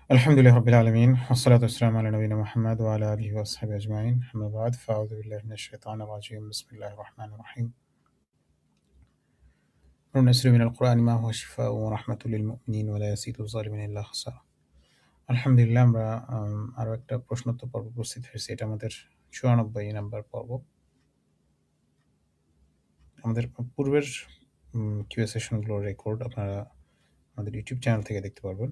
আলহামদুলিল্লাহ রাব্বিল আলামিন ওয়াসসালাতু ওয়াসসালামু আলা নবিয়িনা মুহাম্মদ ওয়া আলা আলিহি ওয়া আসহাবিহি আজমাইন। আম্মা বা'দ ফাআউযু বিল্লাহি মিনাশ শাইতানির রাজীম। বিসমিল্লাহির রহমানির রহিম। নুনাজ্জিলু মিনাল কুরআনি মা হুয়া শিফাa'un ওয়া রাহমাতুল লিল মুমিনিন ওয়া লা ইয়াজিদু যালিমিনা ইল্লা খাসারা। আলহামদুলিল্লাহ আমরা আরো একটা প্রশ্নোত্তর পর্ব উপস্থিত হয়েছি। এটা আমাদের ৯৪ নাম্বার পর্ব। আমাদের পূর্বের কিউ সেশনগুলোর রেকর্ড আপনারা আমাদের ইউটিউব চ্যানেল থেকে দেখতে পারবেন।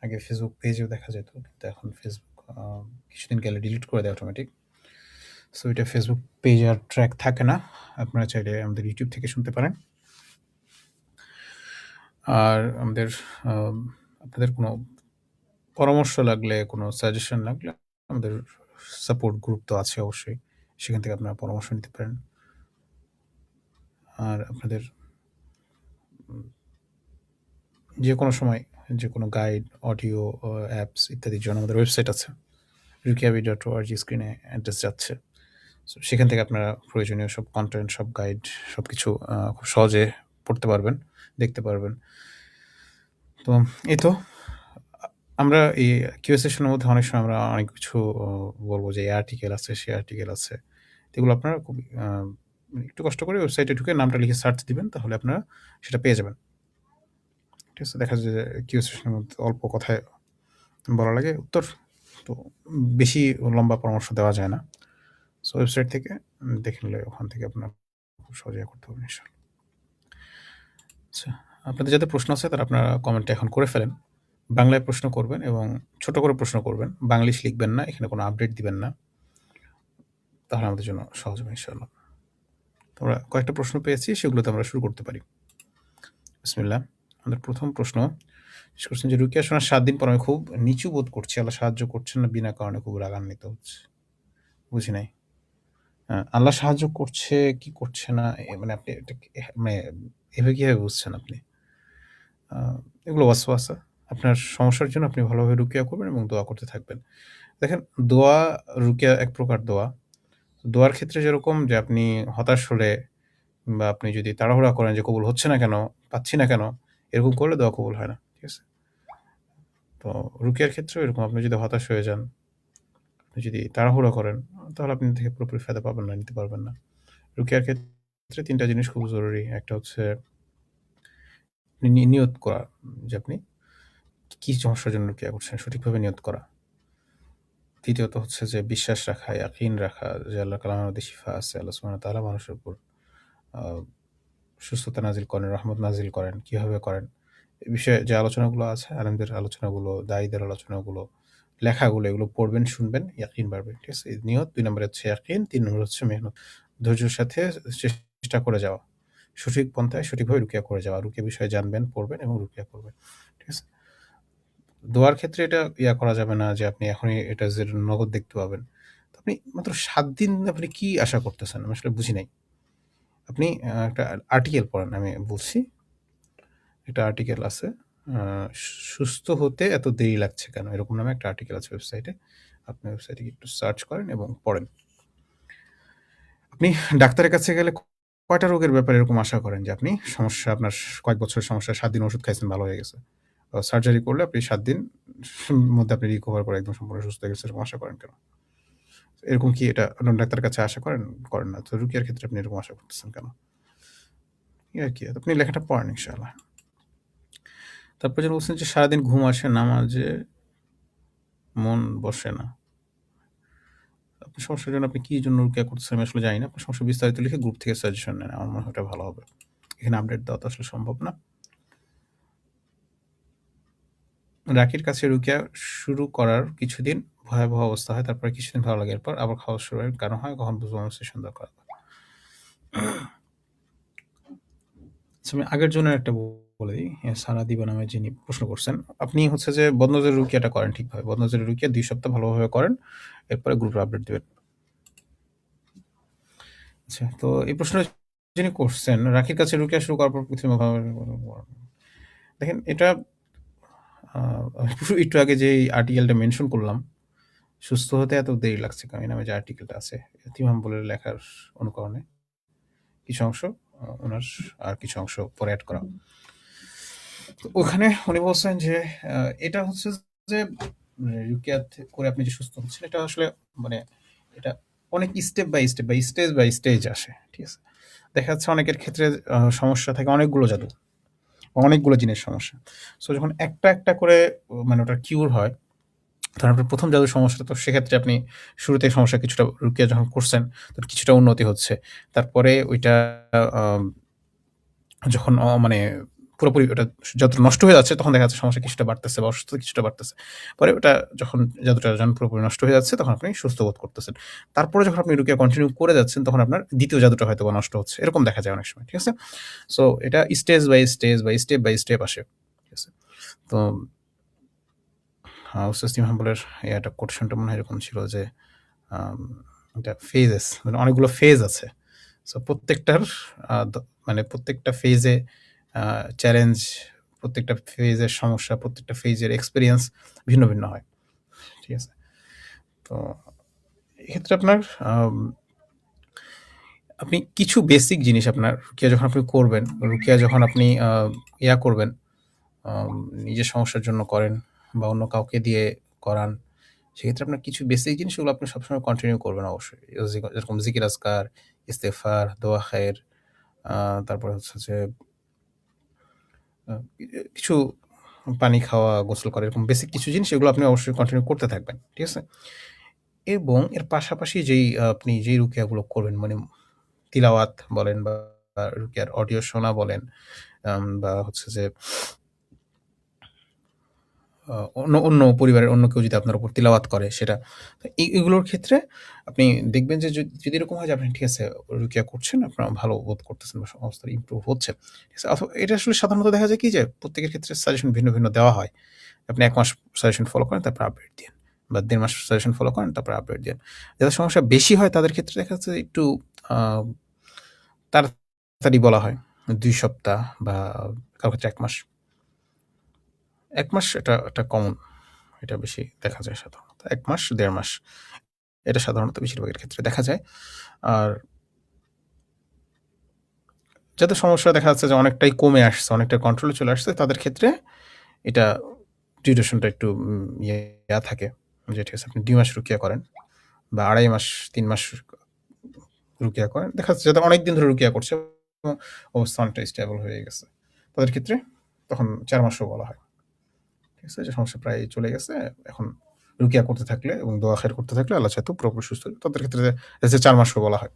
আগে ফেসবুক পেজেও দেখা যেত, কিন্তু এখন ফেসবুক কিছুদিন গেলে ডিলিট করে দেয় অটোমেটিক। সো এটা ফেসবুক পেজ আর ট্র্যাক থাকে না। আপনারা চাইলে আমাদের ইউটিউব থেকে শুনতে পারেন। আর আমাদের আপনাদের কোনো পরামর্শ লাগলে, কোনো সাজেশন লাগলে আমাদের সাপোর্ট গ্রুপ তো আছে অবশ্যই। সেখান থেকে আপনারা পরামর্শ নিতে পারেন। আর আপনাদের যে কোনো সময় যে কোনো গাইড, অডিও, অ্যাপস ইত্যাদির জন্য আমাদের ওয়েবসাইট আছে। rukiavi.org স্ক্রিনে অ্যাড্রেস যাচ্ছে। সো সেখান থেকে আপনারা প্রয়োজনীয় সব কনটেন্ট, সব গাইড সবকিছু খুব সহজে পড়তে পারবেন, দেখতে পারবেন। তো এই তো আমরা এই কিউ সেশনের মধ্যে অনেক সময় আমরা অনেক কিছু বলবো যে এই আর্টিকেল আছে, সেই আর্টিকেল আছে। এগুলো আপনারা খুব একটু কষ্ট করে ওয়েবসাইটে ঢুকে নামটা লিখে সার্চ দিবেন, তাহলে আপনারা সেটা পেয়ে যাবেন। ঠিক আছে? দেখা যায় যে কিউ সেশনের মধ্যে অল্প কথায় বলা লাগে উত্তর, তো বেশি লম্বা পরামর্শ দেওয়া যায় না। সো ওয়েবসাইট থেকে দেখে নিলে ওখান থেকে আপনার খুব সহজে করতে পারবেন ইনশাআল্লাহ। আচ্ছা, আপনাদের যাদের প্রশ্ন আছে তারা আপনারা কমেন্টে এখন করে ফেলেন। বাংলায় প্রশ্ন করবেন এবং ছোট করে প্রশ্ন করবেন। বাংলিশ লিখবেন না, এখানে কোনো আপডেট দিবেন না। তাহলে আমাদের জন্য সহজ হবে ইনশাআল্লাহ। তো আমরা কয়েকটা প্রশ্ন পেয়েছি, সেগুলোতে আমরা শুরু করতে পারি। বিসমিল্লাহ। আমাদের প্রথম প্রশ্ন জিজ্ঞেস করছেন যে, রুকিয়া শোনার ৭ দিন পর আমি খুব নিচু বোধ করছি। আল্লাহ সাহায্য করছেন না, বিনা কারণে খুব রাগান্বিত হচ্ছে। বুঝি নাই। আল্লাহ সাহায্য করছে কি করছে না, মানে আপনি এটা মানে এভাবে কিভাবে বুঝছেন আপনি? এগুলো ওয়াসওয়াসা। আপনার সমস্যার জন্য আপনি ভালোভাবে রুকিয়া করবেন এবং দোয়া করতে থাকবেন। দেখেন, দোয়া, রুকিয়া এক প্রকার দোয়া। দোয়ার ক্ষেত্রে যেরকম যে আপনি হতাশ হলে বা আপনি যদি তাড়াহুড়া করেন যে কবুল হচ্ছে না কেন, পাচ্ছি না কেন, এরকম করলে দোয়া কবুল হয় না। ঠিক আছে? তো রুকিয়ার ক্ষেত্রেও এরকম, আপনি যদি হতাশ হয়ে যান, আপনি যদি তাড়াহুড়া করেন, তাহলে আপনি থেকে পুরোপুরি ফায়দা পাবেন না, নিতে পারবেন না। রুকিয়ার ক্ষেত্রে ৩ টা জিনিস খুব জরুরি। একটা হচ্ছে নিয়ত করা, যে আপনি কি সমস্যার জন্য রুকিয়া করছেন, সঠিকভাবে নিয়ত করা। দ্বিতীয়ত হচ্ছে যে বিশ্বাস রাখা, ইয়াকিন রাখা যে আল্লাহ কালামের মধ্যে শিফা আছে। আল্লাহ সুবহানাহু ওয়া তাআলা মানুষের উপর আ সুস্থতা নাজিল করেন, রহমত নাজিল করেন। কিভাবে করেন? এ বিষয়ে যে আলোচনাগুলো আছে, আলেমদের আলোচনাগুলো, দায়ীদের আলোচনাগুলো, লেখাগুলো, এগুলো পড়বেন, শুনবেন, ইয়াকিন বাড়বে। ঠিক আছে? এই নিয়ত। ২ নম্বরে হচ্ছে ইয়াকিন, ৩ নম্বরে হচ্ছে মেহনত। ধৈর্যের সাথে চেষ্টা করে যাওয়া। সঠিক পন্থায় সঠিকভাবে রুকিয়া করে যাওয়া। রুকিয়া বিষয়ে জানবেন, পড়বেন এবং রুকিয়া করবেন। ঠিক আছে? দোয়ার ক্ষেত্রে এটা করা যাবে না যে আপনি এখনই এটা যে নগদ দেখতে পাবেন। তো আপনি মাত্র ৭ দিন আপনি কি আশা করতেছেন? আমি আসলে বুঝি নাই। আপনি একটা আর্টিকেল পড়েন, আমি বলছি। একটা আর্টিকেল আছে। আ সুস্থ হতে এত দেরি লাগছে কেন? এরকম নামে একটা আর্টিকেল আছে ওয়েবসাইটে। আপনি ওয়েবসাইটে গিয়ে একটু সার্চ করেন এবং পড়েন। আপনি ডাক্তারের কাছে গেলে কয়টা রোগের ব্যাপারে এরকম আশা করেন যে আপনি সমস্যা, আপনার কয়েক বছরের সমস্যা, ৭ দিন ওষুধ খাইছেন, ভালো হয়ে গেছে। সার্জারি করলে আপনি ৭ দিন মধ্যে আপনি রিকভার করে একদম সম্পূর্ণ সুস্থ হয়ে গেছেন, এরকম আশা করেন কেন? এরকম কি এটা আপনার ডাক্তারের কাছে আশা করেন? করেন না। তো রুকিয়ার ক্ষেত্রে আপনি এরকম আশা করতেছেন কেন? এই আরকি। আপনি লেখাটা পড়েন ইনশাআল্লাহ। তারপর যেটা বলছেন যে সারাদিন ঘুম আসে, নামাজে মন বসে না। আপনার সমস্যার জন্য আপনি কি জন্য রুকিয়া করতেছেন আমি আসলে জানি না। আপনার সমস্যা বিস্তারিত লিখে গ্রুপ থেকে সাজেশন নেন। আমার মনে হয় ওটা ভালো হবে। এখানে আপডেট দেওয়া তো আসলে সম্ভব না। রাকির কাছে রুকিয়া শুরু করার কিছুদিন ভয়াবহ অবস্থা হয়। তারপরে কিছুদিন ভালো লাগে। এরপর আবার খাওয়া শুরু হয়। কেন হয়? কখন বুঝবো আমার সেশন দরকার। আচ্ছা, আমি আগের জনের একটা বলে দিই। সারা দিবা নামে যিনি প্রশ্ন করছেন। আপনি হচ্ছে যে বদনজরের রুকিয়াটা করেন ঠিকভাবে। বদনজরের রুকিয়া ২ সপ্তাহ ভালোভাবে করেন। এরপরে গ্রুপে আপডেট দিবেন। আচ্ছা, তো এই প্রশ্নটা যিনি করছেন, রাকির কাছে রুকিয়া শুরু করার পর দেখেন, এটা একটু আগে যে আর্টিকেলটা মেনশন করলাম, সুস্থ হতে এত দেরি লাগছে কেন, এই নামে যে আর্টিকেলটা আছে, ইমাম বলে লেখার অনুকরণে কিছু অংশ ওনার আর কিছু অংশ পরে অ্যাড করা। তো ওখানে উনি বলছেন যে এটা হচ্ছে যে রুকিয়া করে আপনি যে সুস্থ হচ্ছেন এটা আসলে মানে এটা অনেক স্টেজ বাই স্টেজ আসে, ঠিক আছে? দেখা যাচ্ছে অনেকের ক্ষেত্রে সমস্যা থাকে অনেকগুলো জাদু, অনেকগুলো জিনিস সমস্যা। সো যখন একটা একটা করে মানে ওটা কিউর হয়, ধরেন আপনার ১ম জাদুর সমস্যাটা, তো সেক্ষেত্রে আপনি শুরুতেই সমস্যা কিছুটা রুকিয়া যখন করছেন, তো কিছুটা উন্নতি হচ্ছে। তারপরে ওইটা আম যখন মানে পুরোপুরি ওটা যতটা নষ্ট হয়ে যাচ্ছে, তখন দেখা যাচ্ছে সমস্যা কিছুটা বাড়তেছে বা অসুস্থতা কিছুটা বাড়তেছে। পরে ওটা যখন জাদুটা যখন পুরোপুরি নষ্ট হয়ে যাচ্ছে, তখন আপনি সুস্থ বোধ করতেছেন। তারপরে যখন আপনি রুকিয়া কন্টিনিউ করে যাচ্ছেন, তখন আপনার ২য় জাদুটা হয়তোবা নষ্ট হচ্ছে। এরকম দেখা যায় অনেক সময়, ঠিক আছে? সো এটা স্টেপ বাই স্টেপ আসে। ঠিক আছে? তো ওস্তাদ ইমামবুলের একটা কোটেশনটা মনে হয় এরকম ছিল যে আম এটা ফেজেস মানে অনেকগুলো ফেজ আছে। সো প্রত্যেকটার আ দ মানে প্রত্যেকটা ফেজে আ চ্যালেঞ্জ, প্রত্যেকটা ফেজের সমস্যা, প্রত্যেকটা ফেজের এক্সপেরিয়েন্স ভিন্ন, ভিন্ন হয়। ঠিক আছে? তো এক্ষেত্রে আপনার আপনি কিছু বেসিক জিনিস আপনার রুকিয়া যখন আপনি করবেন, রুকিয়া যখন আপনি করবেন, আম নিজের সমস্যার জন্য করেন বা অন্য কাউকে দিয়ে করান, সেক্ষেত্রে আপনার কিছু বেসিক জিনিস ওগুলো আপনি সবসময় কন্টিনিউ করবেন অবশ্যই। যেরকম জিকির আজকার, ইস্তেগফার, দোয়া খায়ের, আ তারপরে হচ্ছে যে আ কিছু পানি খাওয়া, গোসল করা, এরকম বেসিক কিছু জিনিস এগুলো আপনি অবশ্যই কন্টিনিউ করতে থাকবেন। ঠিক আছে? এবং এর পাশাপাশি আপনি যেই রুকিয়াগুলো করবেন মানে তিলাওয়াত বলেন বা রুকিয়ার অডিও শোনা বলেন, বা হচ্ছে যে অন্য পরিবারের অন্য কেউ যদি আপনার উপর তিলাওয়াত করে সেটা। তো এগুলোর ক্ষেত্রে আপনি দেখবেন যে যদি এরকম হয় যে আপনি ঠিক আছে রুকিয়া করছেন, আপনার ভালো বোধ করতেছেন বা অবস্থা ইমপ্রুভ হচ্ছে। ঠিক আছে? অথবা এটা আসলে সাধারণত দেখা যায় কি যে প্রত্যেকের ক্ষেত্রে সাজেশন ভিন্ন, ভিন্ন দেওয়া হয়। আপনি ১ মাস সাজেশন ফলো করেন তারপর আপডেট দিয়েন। বা ১.৫ মাস সাজেশন ফলো করেন তারপর আপডেট দিয়েন। যাদের সমস্যা বেশি হয় তাদের ক্ষেত্রে দেখা যাচ্ছে একটু আ তাড়াতাড়ি বলা হয়। ২ সপ্তাহ বা কারো ক্ষেত্রে ১ মাস। ১ মাস এটা কমন। এটা বেশি দেখা যায় সাধারণত। ১ মাস, ১.৫ মাস। এটা সাধারণত বেশিরভাগের ক্ষেত্রে দেখা যায়। আর যাদের সমস্যা দেখা যাচ্ছে যে অনেকটাই কমে আসছে, অনেকটা কন্ট্রোলে চলে আসছে, তাদের ক্ষেত্রে এটা ডিউরেশনটা একটু থাকে। যে ঠিক আছে আপনি ২ মাস রুকিয়া করেন বা ২.৫ মাস, ৩ মাস রুকিয়া করেন। দেখা যাচ্ছে যারা অনেকদিন ধরে রুকিয়া করছে এবং অবস্থা অনেকটা স্টেবল হয়ে গেছে। তাদের ক্ষেত্রে তখন ৪ মাসও বলা হয়। ঠিক আছে? যে সমস্যা প্রায় চলে গেছে। এখন রুকিয়া করতে থাকলে এবং দোয়া খের করতে থাকলে আল্লাহ চাইতেও পুরোপুরি সুস্থ হয়ে তাদের ক্ষেত্রে যে ৪ মাসও বলা হয়।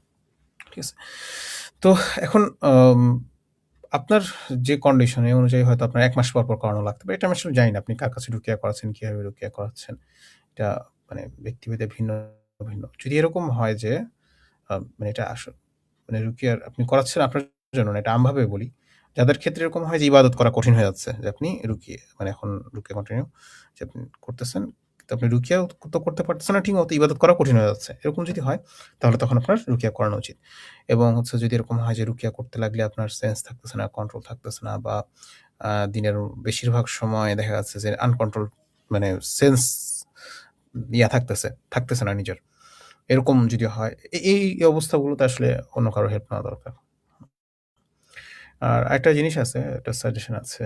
ঠিক আছে? তো এখন আপনার যে কন্ডিশন এই অনুযায়ী হয়তো আপনার ১ মাস পর করানো লাগতে পারে। এটা আমি আসলে জানি না আপনি কার কাছে রুকিয়া করাচ্ছেন, কিভাবে রুকিয়া করাচ্ছেন। এটা মানে ব্যক্তিভেদে ভিন্ন, ভিন্ন। যদি এরকম হয় যে মানে এটা মানে রুকিয়ার আপনি করাচ্ছেন আপনার জন্য না, এটা আমভাবে বলি। যাদের ক্ষেত্রে এরকম হয় যে ইবাদত করা কঠিন হয়ে যাচ্ছে, যে আপনি মানে এখন রুকিয়া কন্টিনিউ যে আপনি করতেছেন, কিন্তু আপনি রুকিয়াও তো করতে পারতেছেন না ঠিকমতো, ইবাদত করা কঠিন হয়ে যাচ্ছে। এরকম যদি হয় তাহলে তখন আপনার রুকিয়া করানো উচিত। এবং হচ্ছে যদি এরকম হয় যে রুকিয়া করতে লাগলে আপনার সেন্স থাকতেছে না, কন্ট্রোল থাকতেছে না বা দিনের বেশিরভাগ সময় দেখা যাচ্ছে যে আনকন্ট্রোল মানে সেন্স থাকতেছে না নিজের। এরকম যদি হয় এই অবস্থাগুলোতে আসলে অন্য কারো হেল্প নেওয়া দরকার। আর আরেকটা জিনিস আছে, একটা সাজেশন আছে।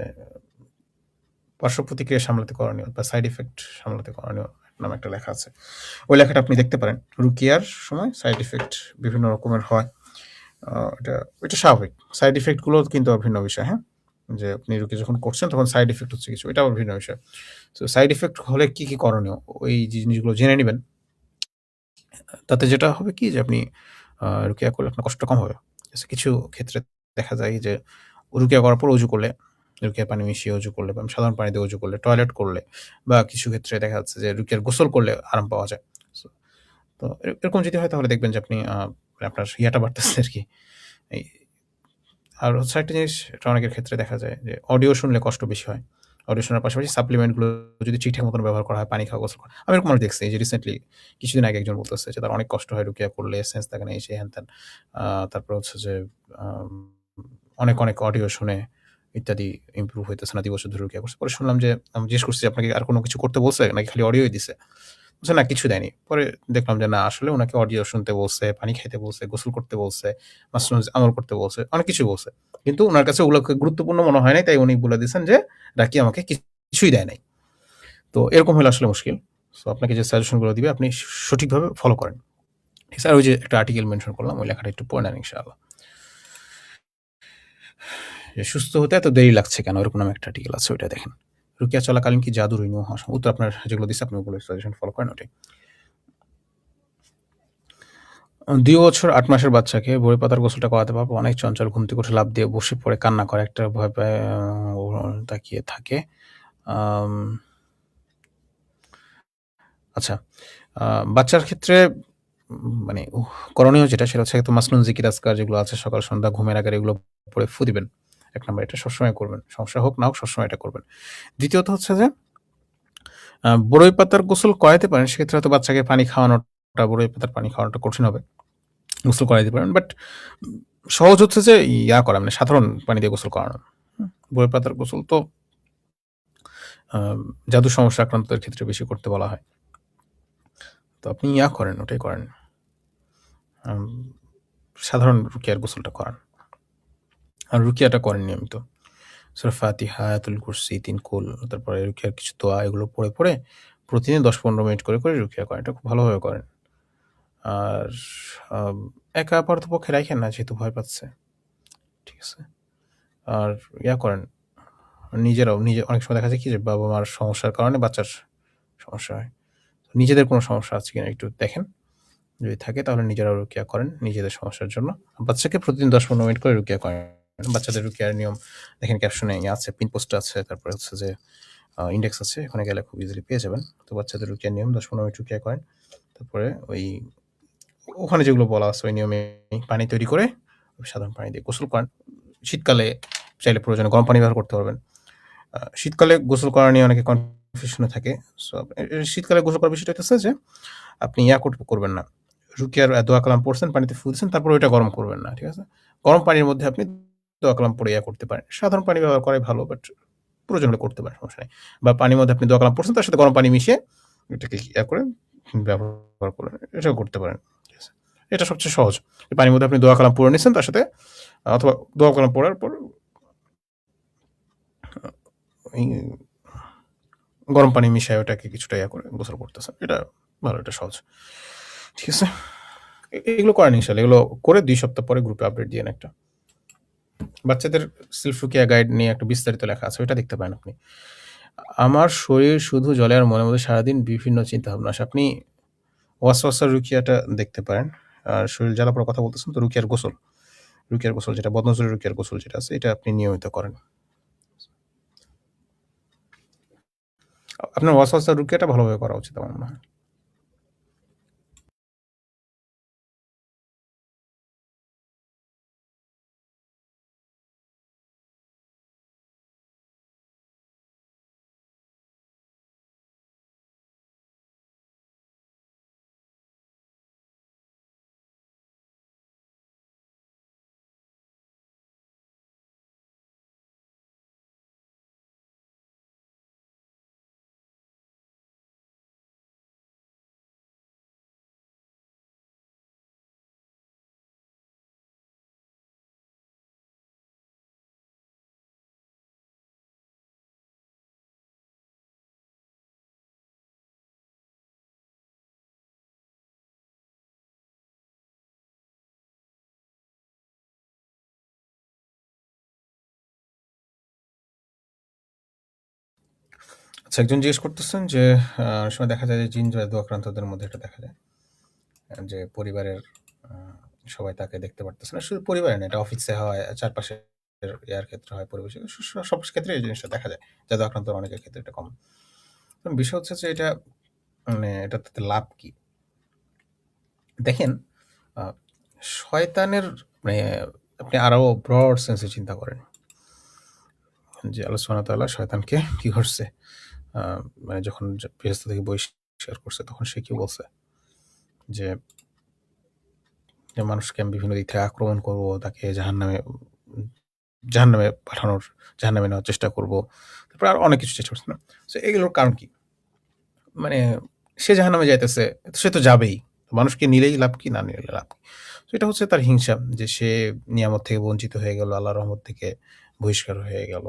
পার্শ্ব প্রতিক্রিয়া সামলাতে করণীয় বা সাইড ইফেক্ট সামলাতে করণীয় নামে একটা লেখা আছে। ওই লেখাটা আপনি দেখতে পারেন। রুকিয়ার সময় সাইড ইফেক্ট বিভিন্ন রকমের হয়। আ এটা এটা স্বাভাবিক। সাইড ইফেক্ট গুলো কিন্তু ভিন্ন বিষয়, হ্যাঁ? যে আপনি রুকিয়া যখন করছেন তখন সাইড ইফেক্ট হচ্ছে কিছু। এটা আবার ভিন্ন বিষয়। সো সাইড ইফেক্ট হলে কি করণীয়? ওই যে জিনিসগুলো জেনে নিবেন। তাতে যেটা হবে কি যে আপনি রুকিয়া করলে আপনার কষ্টটা কম হবে। কিছু ক্ষেত্রে দেখা যায় যে রুকিয়া করার পর অজু করলে, রুকিয়ার পানি মিশিয়ে অজু করলে বা সাধারণ পানি দিয়ে অজু করলে, টয়লেট করলে বা কিছু ক্ষেত্রে দেখা যাচ্ছে যে রুকিয়ার গোসল করলে আরাম পাওয়া যায়। সো তো এরকম যদি হয় তাহলে দেখবেন যে আপনি আপনার ইয়াটা বাড়তেছে আরকি। এই আর হচ্ছে আরেকটা জিনিস, এটা অনেকের ক্ষেত্রে দেখা যায় যে অডিও শুনলে কষ্ট বেশি হয়। অডিও শোনার পাশাপাশি সাপ্লিমেন্ট গুলো যদি ঠিকঠাক মতন ব্যবহার করা হয়, পানি খাওয়া, গোসল করা। আমি এরকম মানুষ দেখছি যে রিসেন্টলি কিছুদিন আগে একজন বলতেছে যে তার অনেক কষ্ট হয় রুকিয়া করলে, সেন্স থাকে না, এই সেই হ্যান-ত্যান। আ তারপর হচ্ছে যে আম অনেক অডিও শুনে ইত্যাদি ইমপ্রুভ হইতেছে না। ২ বছর ধরে রুকিয়া করছে। পরে শুনলাম যে আমি জিজ্ঞেস করছি, "আপনাকে আর কোন কিছু করতে বলছে নাকি খালি অডিওই দিছে?" বলছে, "না কিছু দেয়নি।" পরে দেখলাম যে না আসলে উনাকে অডিও শুনতে বলছে, পানি খাইতে বলছে, গোসল করতে বলছে, মাসনুজ আমল করতে বলছে, অনেক কিছু বলছে। কিন্তু উনার কাছে ওগুলোকে গুরুত্বপূর্ণ মনে হয় নাই। তাই উনি বলে দিয়েছেন যে রাকি আমাকে কিছুই দেয় নাই। তো এরকম হলে আসলে মুশকিল। সো আপনাকে যে সাজেশন গুলো দিবে আপনি সঠিকভাবে ফলো করেন। ঠিক আছে? আর ওই যে একটা আর্টিকেল মেনশন করলাম, ওই লেখাটা একটু পড়ে নেন ইনশাআল্লাহ। যে সুস্থ হতে এত দেরি লাগছে কেন? এরকম নামে একটা আর্টিকেল আছে, ওইটা দেখেন। রুকিয়া চলাকালীন কি জাদু রিনিউ হওয়া সম্ভব? উত্তর আপনার যেগুলো দিচ্ছে আপনি ওগুলো সাজেশন ফলো করেন ওটাই। ২ বছর ৮ মাসের বাচ্চাকে বড়ি পাতার গোসলটা করাতে পারবো? অনেক চঞ্চল, ঘুম থেকে উঠে লাফ দিয়ে বসে পড়ে কান্না করে, একটা ভয় পায়, তাকিয়ে থাকে। আম আচ্ছা, আ বাচ্চার ক্ষেত্রে মানে করণীয় যেটা সেটা হচ্ছে একদম মাসনুন জিকির আজকার যেগুলো আছে সকাল সন্ধ্যা ঘুমের আগে এগুলো পড়ে ফু দিবেন। ১ নাম্বার এটা সবসময় করবেন। সমস্যা হোক না হোক সবসময় এটা করবেন। দ্বিতীয়ত হচ্ছে যে বড়ই পাতার গোসল করাইতে পারেন। সেক্ষেত্রে হয়তো বাচ্চাকে পানি খাওয়ানোটা, বড়ই পাতার পানি খাওয়ানোটা কঠিন হবে। গোসল করাইতে পারেন। বাট সহজ হচ্ছে যে করা মানে সাধারণ পানি দিয়ে গোসল করানো। বড়ই পাতার গোসল তো আ জাদুর সমস্যা আক্রান্তদের ক্ষেত্রে বেশি করতে বলা হয়। তো আপনি করেন, ওটাই করেন। আম সাধারণ রুকিয়ার গোসলটা করান। আর রুকিয়াটা করেন নিয়মিত। সূরা ফাতিহা, আয়াতুল কুরসি, ৩ কুল, তারপরে রুকিয়ার কিছু দোয়া এগুলো পড়ে প্রতিদিন ১০-১৫ মিনিট করে রুকিয়া করেন। এটা খুব ভালোভাবে করেন। আর আম একা পারতপক্ষে রাইখেন না যেহেতু ভয় পাচ্ছে। ঠিক আছে? আর করেন, নিজেরাও অনেক সময় দেখা যায় কি যে বাবা-মার সমস্যার কারণে বাচ্চার সমস্যা হয়। নিজেদের কোনো সমস্যা আছে কিনা একটু দেখেন। যদি থাকে তাহলে নিজেরাও রুকিয়া করেন নিজেদের সমস্যার জন্য। বাচ্চাকে প্রতিদিন ১০-১৫ মিনিট করে রুকিয়া করেন। বাচ্চাদের রুকিয়ার নিয়ম দেখেন ক্যাপশনে আছে, পিন পোস্ট আছে, তারপরে হচ্ছে যে ইনডেক্স আছে। ওখানে গেলে খুব ইজিলি পেয়ে যাবেন। তো বাচ্চাদের রুকিয়ার নিয়ম ১০-১৫ মিনিট রুকিয়া করেন। তারপরে ওখানে যেগুলো বলা আছে ওই নিয়মে পানি তৈরি করে সাধারণ পানি দিয়ে গোসল করেন। শীতকালে চাইলে প্রয়োজনে গরম পানি ব্যবহার করতে পারবেন। শীতকালে গোসল করা নিয়ে অনেকে কনফিউশনে থাকে। সো শীতকালে গোসল করার বিষয়টা হচ্ছে যে আপনি করবেন না। রুকিয়ার দোয়া কালাম পড়ছেন, পানিতে ফু দিছেন, তারপরে ওইটা গরম করবেন না। ঠিক আছে? গরম পানির মধ্যে আপনি দোয়া কালাম পড়ে করতে পারেন। সাধারণ পানি ব্যবহার করাই ভালো, বাট প্রয়োজন হলে করতে পারেন, সমস্যা নেই। বা পানির মধ্যে আপনি দোয়া কালাম পড়ছেন, তার সাথে গরম পানি মিশিয়ে এটাকে করে ব্যবহার করেন। এটাও করতে পারেন। ঠিক আছে? এটা সবচেয়ে সহজ। পানির মধ্যে আপনি দোয়া কালাম পড়ে নিছেন, তার সাথে অথবা দোয়া কালাম পড়ার পর এই গরম পানি মিশায় ওটাকে কিছুটা করে গোসল করতেছেন। এটা ভালো, এটা সহজ। ঠিক আছে? এগুলো করেন ইনশাআল্লাহ। এগুলো করে ২ সপ্তাহ পরে গ্রুপে আপডেট দিয়েন একটা। বাচ্চাদের সেলফ রুকিয়া গাইড নিয়ে একটা বিস্তারিত লেখা আছে, ওইটা দেখতে পারেন আপনি। আমার শরীর শুধু জ্বলে আর মনের মধ্যে সারাদিন বিভিন্ন চিন্তাভাবনা আসে। আপনি ওয়াসওয়াসার রুকিয়াটা দেখতে পারেন। আর শরীর জ্বালা পোড়ার কথা বলতেছেন তো রুকিয়ার গোসল যেটা বদনজরের রুকিয়ার গোসল যেটা আছে এটা আপনি নিয়মিত করেন। আপনার ওয়াসওয়াসার রুকিয়াটা ভালোভাবে করা উচিত আমার মনে হয়। আচ্ছা, একজন জিজ্ঞেস করতেছেন যে অনেক সময় দেখা যায় যে জিন জাদু আক্রান্তদের মধ্যে এটা দেখা যায় যে পরিবারের সবাই তাকে দেখতে পারতেছে না। শুধু পরিবারে না, এটা অফিসে হয়, চারপাশের ক্ষেত্রে হয়, পরিবেশে সব ক্ষেত্রে এই জিনিসটা দেখা যায়। জাদু আক্রান্ত অনেকের ক্ষেত্রে এটা কমন। এখন বিষয় হচ্ছে যে এটা মানে এটাতে লাভ কি? দেখেন, আ শয়তানের মানে আপনি আরো ব্রড সেন্স এ চিন্তা করেন। যে আল্লাহ সুবহানাহু ওয়া তাআলা শয়তানকে কি করছে? আ মানে যখন ফেরেশতা থেকে বহিষ্কার করছে তখন সে কি বলছে? যে, মানুষকে আমি বিভিন্ন দিক থেকে আক্রমণ করব, তাকে জাহান্নামে নেওয়ার চেষ্টা করব। তারপর আরো অনেক কিছু চেষ্টা করছে না? সো এগুলোর কারণ কি? মানে সে জাহান্নামে যাইতেছে, সে তো যাবেই। মানুষকে নিলেই লাভ কি, না নিলে লাভ কি? তো এটা হচ্ছে তার হিংসা যে সে নিয়ামত থেকে বঞ্চিত হয়ে গেল, আল্লাহর রহমত থেকে বহিষ্কার হয়ে গেল।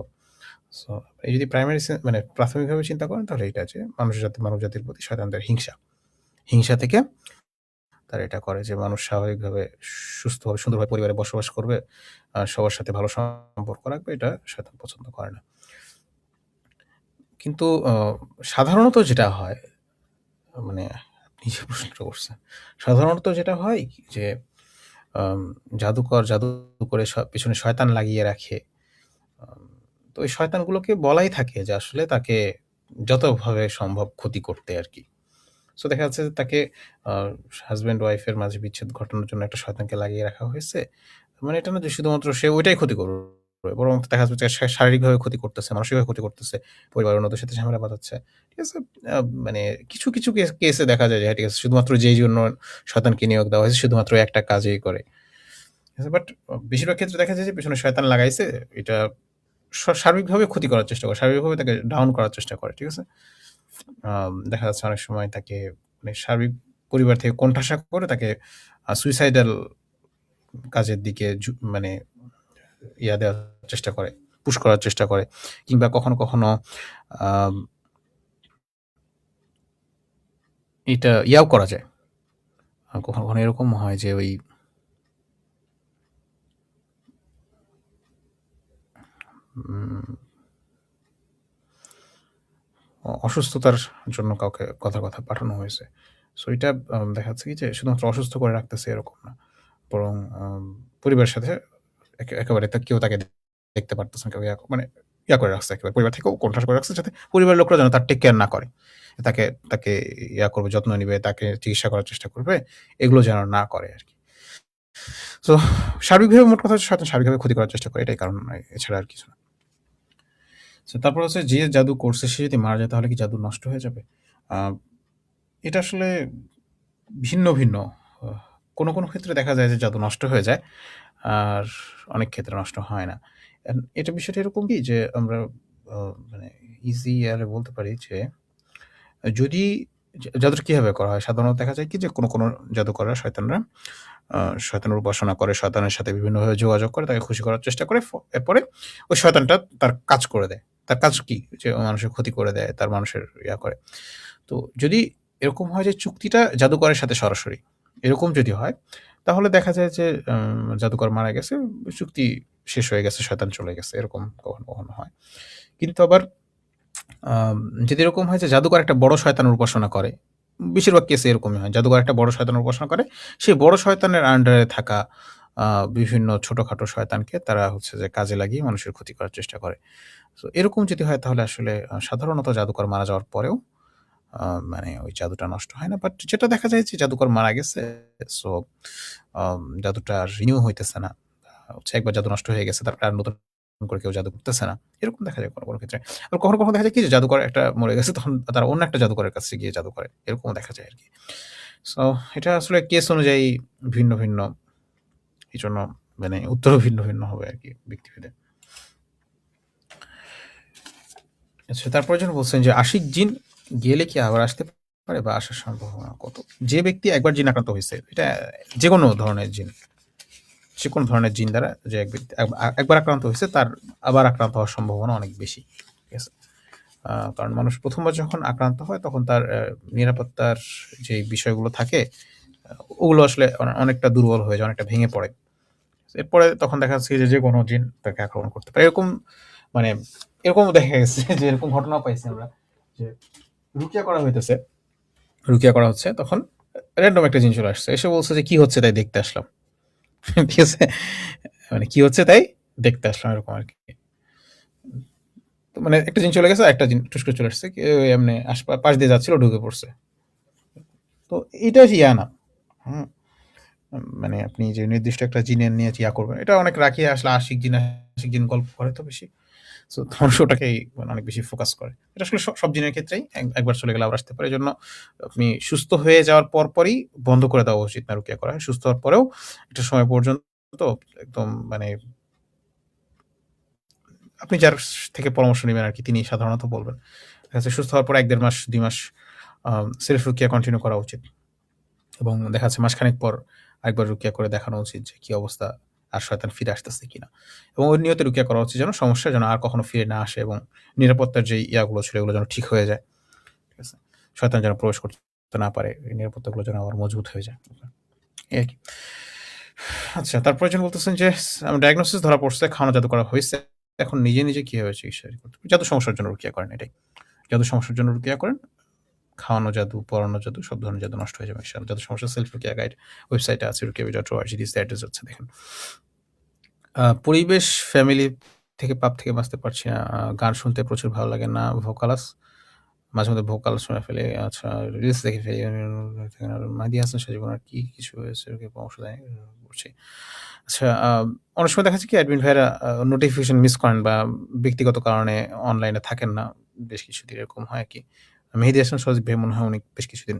সো এই যদি প্রাইমারি মানে প্রাথমিকভাবে চিন্তা করেন তাহলে এটা যে মানব জাতির প্রতি শয়তানদের হিংসা। হিংসা থেকে তারা এটা করে যে মানুষ স্বাভাবিকভাবে সুস্থভাবে সুন্দরভাবে পরিবারে বসবাস করবে, সবার সাথে ভালো সম্পর্ক রাখবে, এটা শয়তান পছন্দ করে না। কিন্তু সাধারণত যেটা হয়, মানে আপনি যে প্রশ্নটা করছেন, সাধারণত যেটা হয় যে জাদুকর জাদু করে পেছনে শয়তান লাগিয়ে রাখে। আম তো ওই শয়তানগুলোকে বলাই থাকে যে আসলে তাকে যতভাবে সম্ভব ক্ষতি করতে আরকি। সো দেখা যাচ্ছে যে তাকে আ হাসব্যান্ড ওয়াইফ এর মাঝে বিচ্ছেদ ঘটানোর জন্য একটা শয়তানকে লাগিয়ে রাখা হয়েছে। মানে এটা না যে শুধুমাত্র সে ওইটাই ক্ষতি করবে। বরং দেখা যাচ্ছে যে সে শারীরিকভাবে ক্ষতি করতেছে, মানসিকভাবে ক্ষতি করতেছে, পরিবারের অন্যদের সাথে ঝামেলা বাঁধাচ্ছে। ঠিক আছে? মানে কিছু কেসে দেখা যায় যে হ্যাঁ, ঠিক আছে শুধুমাত্র যেই জন্য শয়তানকে নিয়োগ দেওয়া হয়েছে শুধুমাত্র একটা কাজেই করে। ঠিক আছে? বাট বেশিরভাগ ক্ষেত্রে দেখা যায় যে পেছনে শয়তান লাগাইছে, এটা সার্বিকভাবে ক্ষতি করার চেষ্টা করে। শারীরিকভাবে তাকে ডাউন করার চেষ্টা করে। ঠিক আছে? দেখা যাচ্ছে অনেক সময় তাকে মানে সার্বিক পরিবার থেকে কোণঠাসা করে তাকে সুইসাইডাল কাজের দিকে মানে দেওয়ার চেষ্টা করে, পুশ করার চেষ্টা করে। কিংবা কখনো আম এটা করা যায়। কখনো এরকম হয় যে ওই উম অসুস্থতার জন্য কাউকে কথা পাঠানো হয়েছে। সো এটা দেখা যাচ্ছে কি যে শুধুমাত্র অসুস্থ করে রাখতেছে এরকম না। বরং পরিবারের সাথে একেবারে কেউ তাকে দেখতে পারতেছে না। কেউ মানে করে রাখছে একেবারে। পরিবার থেকেও কোণঠাসা করে রাখছে যাতে পরিবারের লোকরা যেন তার টেক কেয়ার না করে। তাকে তাকে করবে, যত্ন নিবে, তাকে চিকিৎসা করার চেষ্টা করবে। এগুলো যেন না করে আরকি। সো সার্বিকভাবে মোট কথা হচ্ছে শয়তান সার্বিকভাবে ক্ষতি করার চেষ্টা করে। এটাই কারণ নয়। এছাড়া আর কিছু না। সো তারপর হচ্ছে যে জাদু করছে সে যদি মারা যায় তাহলে কি জাদু নষ্ট হয়ে যাবে? আ এটা আসলে ভিন্ন। আ কোনো ক্ষেত্রে দেখা যায় যে জাদু নষ্ট হয়ে যায়। আর অনেক ক্ষেত্রে নষ্ট হয় না। এটা বিষয়টা এরকম কি যে আমরা আ মানে ইজিয়ারে বলতে পারি যে যদি জাদুটা কিভাবে করা হয়? সাধারণত দেখা যায় কি যে কোনো জাদুকররা শয়তানরা আ শয়তানের উপাসনা করে, শয়তানের সাথে বিভিন্নভাবে যোগাযোগ করে, তাকে খুশি করার চেষ্টা করে। এরপরে ওই শয়তানটা তার কাজ করে দেয়। তার কাজ কি? যে মানুষের ক্ষতি করে দেয়, তার মানুষের করে। তো যদি এরকম হয় যে চুক্তিটা জাদুকরের সাথে সরাসরি, এরকম যদি হয় তাহলে দেখা যায় যে জাদুকর মারা গেছে, চুক্তি শেষ হয়ে গেছে, শয়তান চলে গেছে। এরকম কখনো হয়। কিন্তু আবার আম যদি এরকম হয় যে জাদুকর একটা বড় শয়তানের উপাসনা করে, বেশিরভাগ কেসে এরকমই হয়। জাদুকর একটা বড় শয়তানের উপাসনা করে, সেই বড় শয়তানের আন্ডারে থাকা আ বিভিন্ন ছোটখাটো শয়তানকে তারা হচ্ছে যে কাজে লাগিয়ে মানুষের ক্ষতি করার চেষ্টা করে। সো এরকম যদি হয় তাহলে আসলে সাধারণত জাদুকর মারা যাওয়ার পরেও আ মানে ওই জাদুটা নষ্ট হয় না। বাট যেটা দেখা যায় যে জাদুকর মারা গেছে, সো জাদুটা আর রিনিউ হইতেছে না। হচ্ছে একবার জাদু নষ্ট হয়ে গেছে তারপরে আর নতুন করে কেউ জাদু করতেছে না। এরকম দেখা যায় কোনো ক্ষেত্রে। আবার কখনো দেখা যায় কি যে জাদুকর একটা মরে গেছে তখন তারা অন্য একটা জাদুকরের কাছে গিয়ে জাদু করে। এরকমও দেখা যায় আরকি। সো এটা আসলে কেস অনুযায়ী ভিন্ন। এজন্য মানে উত্তরও ভিন্ন হবে আরকি ব্যক্তিভেদে। আচ্ছা, তারপরে যেন বলছেন যে আশিক জিন গেলে কি আবার আসতে পারে বা আসার সম্ভাবনা কত? যে ব্যক্তি একবার জিন আক্রান্ত হইছে, এটা যেকোনো ধরনের জিন, যেকোনো ধরনের জিন দ্বারা যে এক ব্যক্তি একবার আক্রান্ত হইছে তার আবার আক্রান্ত হওয়ার সম্ভাবনা অনেক বেশি। ঠিক আছে? কারণ মানুষ ১ম বার যখন আক্রান্ত হয় তখন তার নিরাপত্তার যে বিষয়গুলো থাকে, ওগুলো আসলে অনেকটা দুর্বল হয়ে যায়, অনেকটা ভেঙে পড়ে। এরপরে তখন দেখা যাচ্ছে যে যেকোনো জিন তাকে আক্রমণ করতে পারে। মানে এরকমও দেখা গেছে যে এরকম ঘটনাও পাইছি আমরা যে রুকিয়া করা হইতেছে, রুকিয়া করা হচ্ছে তখন র‍্যান্ডম একটা জিন চলে আসছে। এসে বলছে যে, "কি হচ্ছে তাই দেখতে আসলাম।" ঠিক আছে? মানে কি হচ্ছে তাই দেখতে আসলাম এরকম আরকি। তো মানে একটা জিন চলে গেছে, আরেকটা জিন টুস করে চলে আসছে। এমনি পাশ দিয়ে যাচ্ছিল, ঢুকে পড়ছে। তো এটা না। হুম? মানে আপনি যে নির্দিষ্ট একটা জিনের নিয়ে করবেন, এটা অনেক রাখিয়ে আসলে আশিক জিন গল্প করে তো বেশি। সো মানুষ ওটাকেই মানে অনেক বেশি ফোকাস করে। এটা আসলে সব জিনের ক্ষেত্রেই একবার চলে গেলে আবার আসতে পারে। এজন্য আপনি সুস্থ হয়ে যাওয়ার পরই বন্ধ করে দেওয়া উচিত না রুকিয়া করা। সুস্থ হওয়ার পরেও একটা সময় পর্যন্ত একদম মানে আপনি যার থেকে পরামর্শ নিবেন আরকি তিনি সাধারণত বলবেন। দেখা যাচ্ছে সুস্থ হওয়ার পর ১-১.৫ মাস ২ মাস সেলফ রুকিয়া কন্টিনিউ করা উচিত এবং দেখা যাচ্ছে মাসখানেক পর আরেকবার রুকিয়া করে দেখানো উচিত যে কি অবস্থা, আর শয়তান ফিরে আসতেছে কিনা, এবং ওই নিয়তে রুকিয়া করা উচিত যেন সমস্যা যেন আর কখনো ফিরে না আসে এবং নিরাপত্তার যে ইয়াগুলো ছিল এগুলো যেন ঠিক হয়ে যায়। ঠিক আছে, শয়তান যেন প্রবেশ করতে না পারে, এই নিরাপত্তাগুলো যেন আবার মজবুত হয়ে যায়, এই আর কি। আচ্ছা, তারপরে যেন বলতেছেন যে ডায়াগনোসিস ধরা পড়ছে, খাওয়ানো জাদু করা হয়েছে, এখন নিজে নিজে কিভাবে চিকিৎসা করতে, জাদু সমস্যার জন্য রুকিয়া করেন, এটাই জাদু সমস্যার জন্য রুকিয়া করেন। খাওয়ানো জাদু, পড়ানো জাদু, সব ধরনের জাদু নষ্ট হয়ে যাবে ইনশাআল্লাহ। জাদু সমস্যা সেলফ রুকিয়া গাইড ওয়েবসাইটে আছে rukiavi.org, দিস অ্যাড্রেস হচ্ছে দেখেন। পরিবেশ, ফ্যামিলি থেকে পাপ থেকে বাঁচতে পারছি না। গান শুনতে প্রচুর ভালো লাগে না, ভোকালাস মাঝে মধ্যে ভোকাল শুনে ফেলে। আচ্ছা, রিলস দেখে ফেলি। মাহদি হাসান সাজিবুর আর কি কিছু হয়েছে ওকে পরামর্শ দেয় করছি। আচ্ছা, অনেক সময় দেখা যাচ্ছে কি অ্যাডমিন ভাইরা নোটিফিকেশন মিস করেন বা ব্যক্তিগত কারণে অনলাইনে থাকেন না, বেশ কিছুদিন এরকম হয় আর কি। মেহেদী হাসান সজীব ভাই মনে হয় উনি বেশ কিছুদিন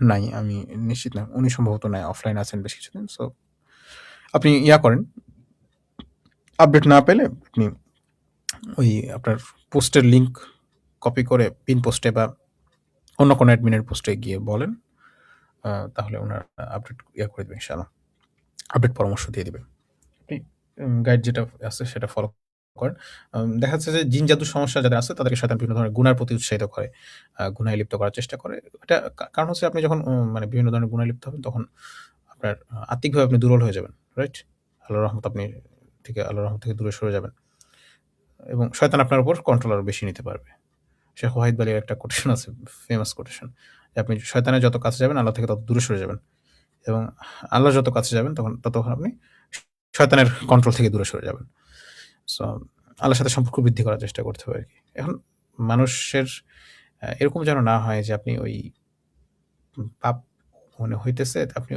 নাই, আমি নিশ্চিত না, উনি সম্ভবত নাই, অফলাইন আছেন বেশ কিছুদিন। সো আপনি ইয়া করেন, আপডেট না পেলে আপনি ওই আপনার পোস্টের লিঙ্ক কপি করে পিন পোস্টে বা অন্য কোনো অ্যাডমিনের পোস্টে গিয়ে বলেন, তাহলে ওনারা আপডেট ইয়া করে দেবে ইনশাআল্লাহ, আপডেট পরামর্শ দিয়ে দিবে। আপনি গাইড যেটা আছে সেটা ফলো করেন। দেখা যাচ্ছে যে জিন জাদুর সমস্যা যাদের আছে তাদেরকে শয়তান বিভিন্ন ধরনের গুনার প্রতি উৎসাহিত করে, গুনায় লিপ্ত করার চেষ্টা করে। এটা কারণ হচ্ছে আপনি যখন মানে বিভিন্ন ধরনের গুনায় লিপ্ত হবেন তখন আপনার আত্মিকভাবে আপনি দুর্বল হয়ে যাবেন, রাইট? আল্লাহর রহমত আল্লাহর রহমত থেকে দূরে সরে যাবেন এবং শয়তান আপনার উপর কন্ট্রোল আরো বেশি নিতে পারবে। শেখ ওয়াহিদ বালির একটা কোটেশন আছে, ফেমাস কোটেশন, যে আপনি শয়তানের যত কাছে যাবেন আল্লাহ থেকে তত দূরে সরে যাবেন, এবং আল্লাহর যত কাছে যাবেন ততক্ষণ আপনি শয়তানের কন্ট্রোল থেকে দূরে সরে যাবেন। সো আল্লাহর সাথে সম্পর্ক বৃদ্ধি করার চেষ্টা করতে হবে আর কি। এখন মানুষের এরকম যেন না হয় যে আপনি ওই পাপ মনে হইতেছে আপনি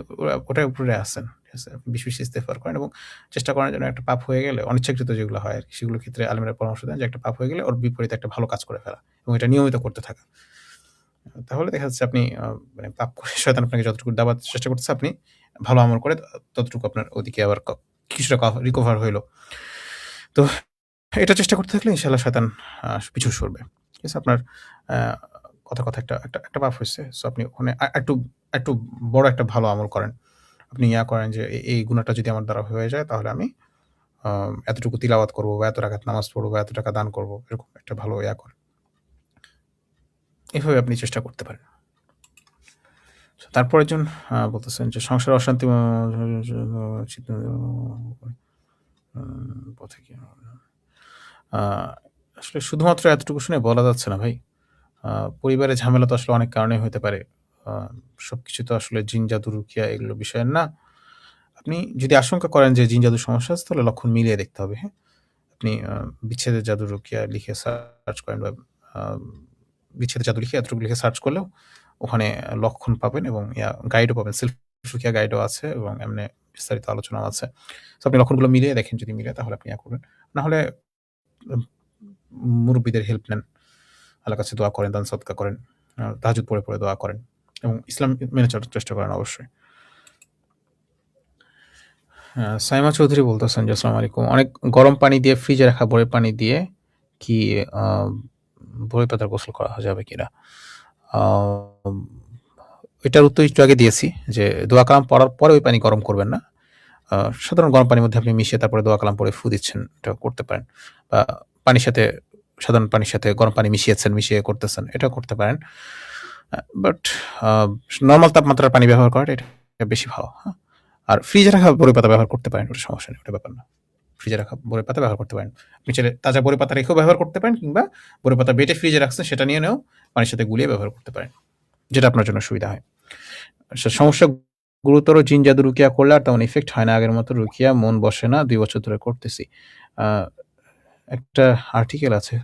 ওটার উপরে আছেন, ঠিক আছে? আপনি বেশি ইস্তেগফার করেন এবং চেষ্টা করেন যেন একটা পাপ হয়ে গেলে, অনিচ্ছাকৃত যেগুলো হয় আর কি, সেগুলোর ক্ষেত্রে আলেমরা পরামর্শ দেন যে একটা পাপ হয়ে গেলে ওর বিপরীতে একটা ভালো কাজ করে ফেলা এবং এটা নিয়মিত করতে থাকা। তাহলে দেখা যাচ্ছে আপনি মানে পাপ করে শয়তান আপনাকে যতটুকু দাবার চেষ্টা করতেছে, আপনি ভালো আমল করে ততটুকু আপনার ওদিকে আবার কিছুটা রিকভার হইল। তো এটা চেষ্টা করতে থাকলে ইনশাআল্লাহ শয়তান পিছু সরবে। ঠিক আছে? আপনার আ কথা একটা পাপ হইছে। সো আপনি ওখানে একটু বড় একটা ভালো আমল করেন। আপনি ইয়া করেন যে এই গুনাহটা যদি আমার দ্বারা হয়ে যায় তাহলে আমি আ এতটুকু তিলাওয়াত করব বা এত রাকাত নামাজ পড়ব বা এত টাকা দান করব। এরকম একটা ভালো ইয়া করেন। এভাবে আপনি চেষ্টা করতে পারেন। তারপর একজন বলতেছেন যে সংসারে অশান্তি পথে কি আসলে শুধুমাত্র এতটুকু শুনে বলা যাচ্ছে না ভাই। পরিবারে ঝামেলা তো আসলে অনেক কারণেই হতে পারে। আ সবকিছু তো আসলে জিন জাদু রুকিয়া এগুলো বিষয়ের না। আপনি যদি আশঙ্কা করেন যে জিন জাদুর সমস্যা আছে তাহলে লক্ষণ মিলিয়ে দেখতে হবে, হ্যাঁ? আপনি বিচ্ছেদের জাদু রুকিয়া লিখে সার্চ করেন বা আ বিচ্ছেদের জাদু লিখে এতটুকু লিখে সার্চ করলেও ওখানে লক্ষণ পাবেন এবং গাইডও পাবেন। সেলফ রুকিয়া গাইডও আছে এবং এমনি বিস্তারিত আলোচনাও আছে। সো আপনি লক্ষণগুলো মিলিয়ে দেখেন, যদি মিলে তাহলে আপনি করবেন। না হলে উম মুরব্বিদের হেল্প নেন। আল্লাহর কাছে দোয়া করেন, দান সদকা করেন। তাহাজ্জুদ পড়ে দোয়া করেন এবং ইসলাম মেনে চলার চেষ্টা করেন অবশ্যই। সাইমা চৌধুরী বলতেছেন যে, আসসালামু আলাইকুম। অনেক গরম পানি দিয়ে ফ্রিজে রাখা বরফ পানি দিয়ে কি আ বরই পাতার গোসল করা যাবে কিনা? আম এটার উত্তর একটু আগে দিয়েছি যে, দোয়া কালাম পড়ার পরে ওই পানি গরম করবেন না। আ সাধারণ গরম পানির মধ্যে আপনি মিশিয়ে তারপরে দোয়া কালাম পড়ে ফু দিচ্ছেন, এটাও করতে পারেন। বা পানির সাথে সাধারণ পানির সাথে গরম পানি মিশিয়ে করতেছেন, এটাও করতে পারেন। বাট আ নরমাল তাপমাত্রার পানি ব্যবহার করাটা এটা বেশি ভালো, হ্যাঁ? আর ফ্রিজে রাখা বরই পাতা ব্যবহার করতে পারেন, ওটা সমস্যা নেই, ওটা ব্যাপার না। ফ্রিজে রাখা বরই পাতা ব্যবহার করতে পারেন। আপনি চাইলে তাজা বরই পাতা রেখেও ব্যবহার করতে পারেন কিংবা বরই পাতা বেটে ফ্রিজে রাখছেন সেটা নিয়েও পানির সাথে গুলিয়ে ব্যবহার করতে পারেন। যেটা আপনার জন্য সুবিধা হয়। সমস্যা গুরুতর জিন জাদু রুকিয়া করলে আর তেমন ইফেক্ট হয় না আগের মতো, রুকিয়া মন বসে না, ২ বছর ধরে করতেছি। আ একটা আর্টিকেল আছে,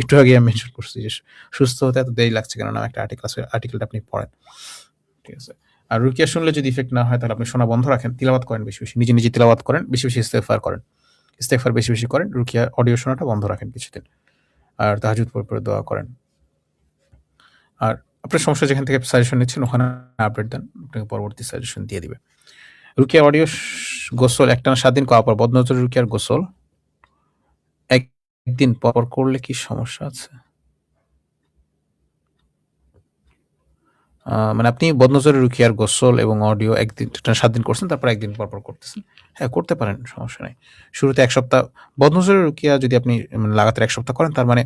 একটু আগে আমি মেনশন করছি যে সুস্থ হতে এত দেরি লাগছে কেন নামে একটা আর্টিকেল আছে, আর্টিকেলটা আপনি পড়েন। ঠিক আছে? আর রুকিয়া শুনলে যদি ইফেক্ট না হয় তাহলে আপনি শোনা বন্ধ রাখেন, তিলাওয়াত করেন বেশি। নিজে তিলাওয়াত করেন, বেশি ইস্তেগফার করেন। ইস্তেগফার বেশি করেন, রুকিয়া অডিও শোনাটা বন্ধ রাখেন কিছুদিন। আর তাহাজ্জুদ পড়ে দোয়া করেন। আর আপনার সমস্যা যেখান থেকে সাজেশন নিচ্ছেন ওখানে আপডেট দেন, আপনাকে পরবর্তী সাজেশন দিয়ে দিবে। রুকিয়া অডিও গোসল একটানা ৭ দিন করার পর বদনজর রুকিয়ার গোসল একদিন পর করলে কি সমস্যা আছে? মানে আপনি বদনজরের রুকিয়ার গোসল এবং অডিও ১ দিন ৭ দিন করছেন, তারপর ১ দিন পর করতেছেন। হ্যাঁ, করতে পারেন, সমস্যা নাই। শুরুতে ১ সপ্তাহ বদনজরের রুকিয়া যদি আপনি লাগাতার ১ সপ্তাহ করেন, তার মানে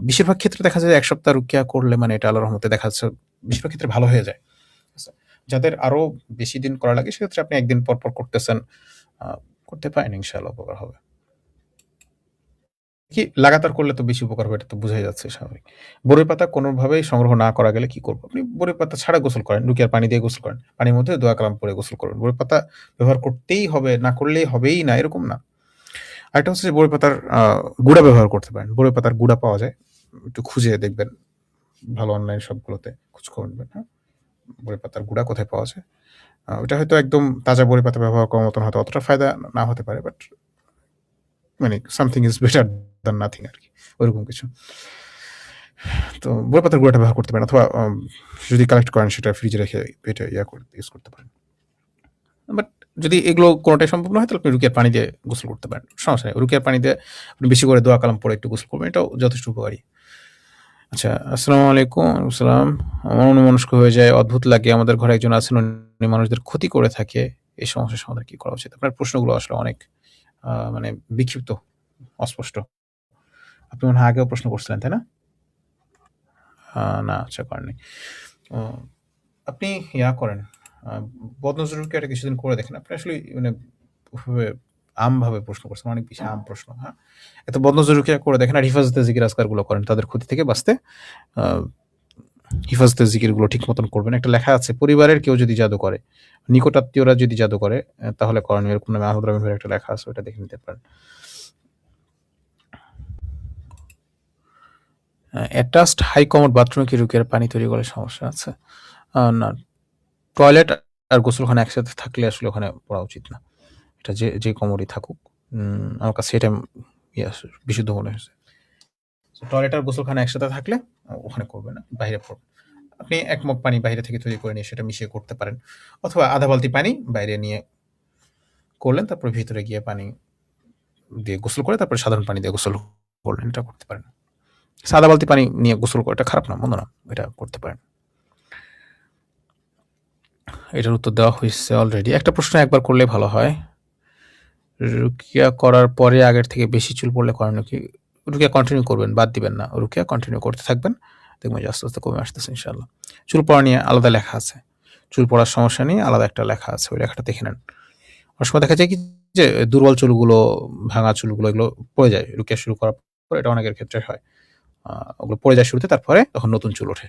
বেশিরভাগ ক্ষেত্রে দেখা যায় যে ১ সপ্তাহ রুকিয়া করলে মানে এটা আল্লাহর রহমতে দেখা যাচ্ছে বেশিরভাগ ক্ষেত্রে ভালো হয়ে যায়। আচ্ছা, যাদের আরো বেশি দিন করা লাগে সেক্ষেত্রে আপনি ১ দিন পর করতেছেন, করতে পারেন, ইনশাআল্লাহ উপকার হবে। কি লাগাতার করলে তো বেশি উপকার হবে, এটা তো বোঝাই যাচ্ছে স্বাভাবিক। বরই পাতা কোনোভাবেই সংগ্রহ না করা গেলে কি করব? আপনি বরই পাতা ছাড়া গোসল করেন, রুকিয়ার পানি দিয়ে গোসল করেন। পানির মধ্যে দোয়া কালাম পড়ে গোসল করুন। বরই পাতা ব্যবহার করতেই হবে, না করলেই হবেই না, এরকম না। আরেকটা হচ্ছে যে বরই পাতার গুঁড়া ব্যবহার করতে পারেন। বরই পাতার গুঁড়া পাওয়া যায়। একটু খুঁজে দেখবেন। ভালো অনলাইন সবগুলোতে খোঁজ খবর নেবেন, হ্যাঁ? বরই পাতার গুঁড়া কোথায় পাওয়া যায়? ওটা হয়তো একদম তাজা বরই পাতা ব্যবহার করার মতন হয়তো অতটা ফায়দা না হতে পারে, বাট মানে something is better than nothing আরকি। ওইরকম কিছু। তো বই পাতার গুঁড়াটা ব্যবহার করতে পারেন, অথবা যদি কালেক্ট করেন সেটা ফ্রিজে রেখে এটা ইউজ করতে পারেন। বাট যদি এগুলো কোনোটাই সম্ভব না হয়, তাহলে আপনি রুকিয়ার পানি দিয়ে গোসল করতে পারেন, সমস্যা নেই। রুকিয়ার পানি দিয়ে আপনি বেশি করে দোয়া কালাম পড়ে একটু গোসল করবেন, এটাও যথেষ্ট উপকারী। আচ্ছা, আসসালামু আলাইকুম। আসসালাম। আমার অন্যমনস্ক হয়ে যায়, অদ্ভুত লাগে। আমাদের ঘরে একজন আছেন, উনি মানুষদের ক্ষতি করে থাকে। এই সমস্যার সমাধান কি করা উচিত? আপনার প্রশ্নগুলো আসলে অনেক মানে বিক্ষিপ্ত, অস্পষ্ট। আপনি মনে হয় আগেও প্রশ্ন করছিলেন, তাই না? না, আচ্ছা, করেননি। আপনি করেন, বদনজর রুকিয়াটা কিছুদিন করে দেখেন। আপনি আসলে মানে ওভাবে আমভাবে প্রশ্ন করছেন, অনেক বেশি আম প্রশ্ন, হ্যাঁ? এত বদনজর রুকিয়া করে দেখেন, আর হিফাজতে জিকির আজকারগুলো করেন। তাদের ক্ষতি থেকে বাঁচতে আ হিফাজতে জিকিরগুলো ঠিক মতন করবেন। একটা লেখা আছে, পরিবারের কেউ যদি জাদু করে, নিকটাত্মীয়রা যদি জাদু করে, তাহলে করণীয়, এরকম নামে আহমদ রামিন ভাইয়ের একটা লেখা আছে, ওটা দেখে নিতে পারেন। অ্যাটাচড হাই কমোড বাথরুমে কি রুকিয়ার পানি তৈরি করে সমস্যা আছে? না, টয়লেট আর গোসলখানা একসাথে থাকলে আসলে ওখানে পড়া উচিত না। এটা যে কমোডই থাকুক। আমার কাছে এটা বিশুদ্ধ মনে হয়েছে। টয়লেট আর গোসলখানা একসাথে থাকলে ওখানে করবে না, বাইরে পড়বে। আপনি ১ মগ পানি বাইরে থেকে তৈরি করে নিয়ে সেটা মিশিয়ে করতে পারেন, অথবা আধা বালতি পানি বাইরে নিয়ে করলেন, তারপরে ভিতরে গিয়ে পানি দিয়ে গোসল করে তারপরে সাধারণ পানি দিয়ে গোসল করলেন, এটা করতে পারেন। আধা বালতি পানি নিয়ে গোসল করাটা খারাপ না, মন্দ না, এটা করতে পারেন। এটার উত্তর দেওয়া হয়েছে অলরেডি। একটা প্রশ্ন একবার করলে ভালো হয়। রুকিয়া করার পরে আগের থেকে বেশি চুল পড়লে করণীয় কি? রুকিয়া কন্টিনিউ করবেন, বাদ দিবেন না। রুকিয়া কন্টিনিউ করতে থাকবেন, দেখবেন যে আস্তে আস্তে কমে আসতেছে ইনশাআল্লাহ। চুল পড়া নিয়ে আলাদা লেখা আছে, চুল পড়ার সমস্যা নিয়ে আলাদা একটা লেখা আছে, ওই লেখাটা দেখে নেন। অনেক সময় দেখা যায় কি যে দুর্বল চুলগুলো, ভাঙা চুলগুলো, এগুলো পড়ে যায় রুকিয়া শুরু করার পর। এটা অনেকের ক্ষেত্রে হয়, ওগুলো পড়ে যায় শুরুতে, তারপরে তখন নতুন চুল ওঠে।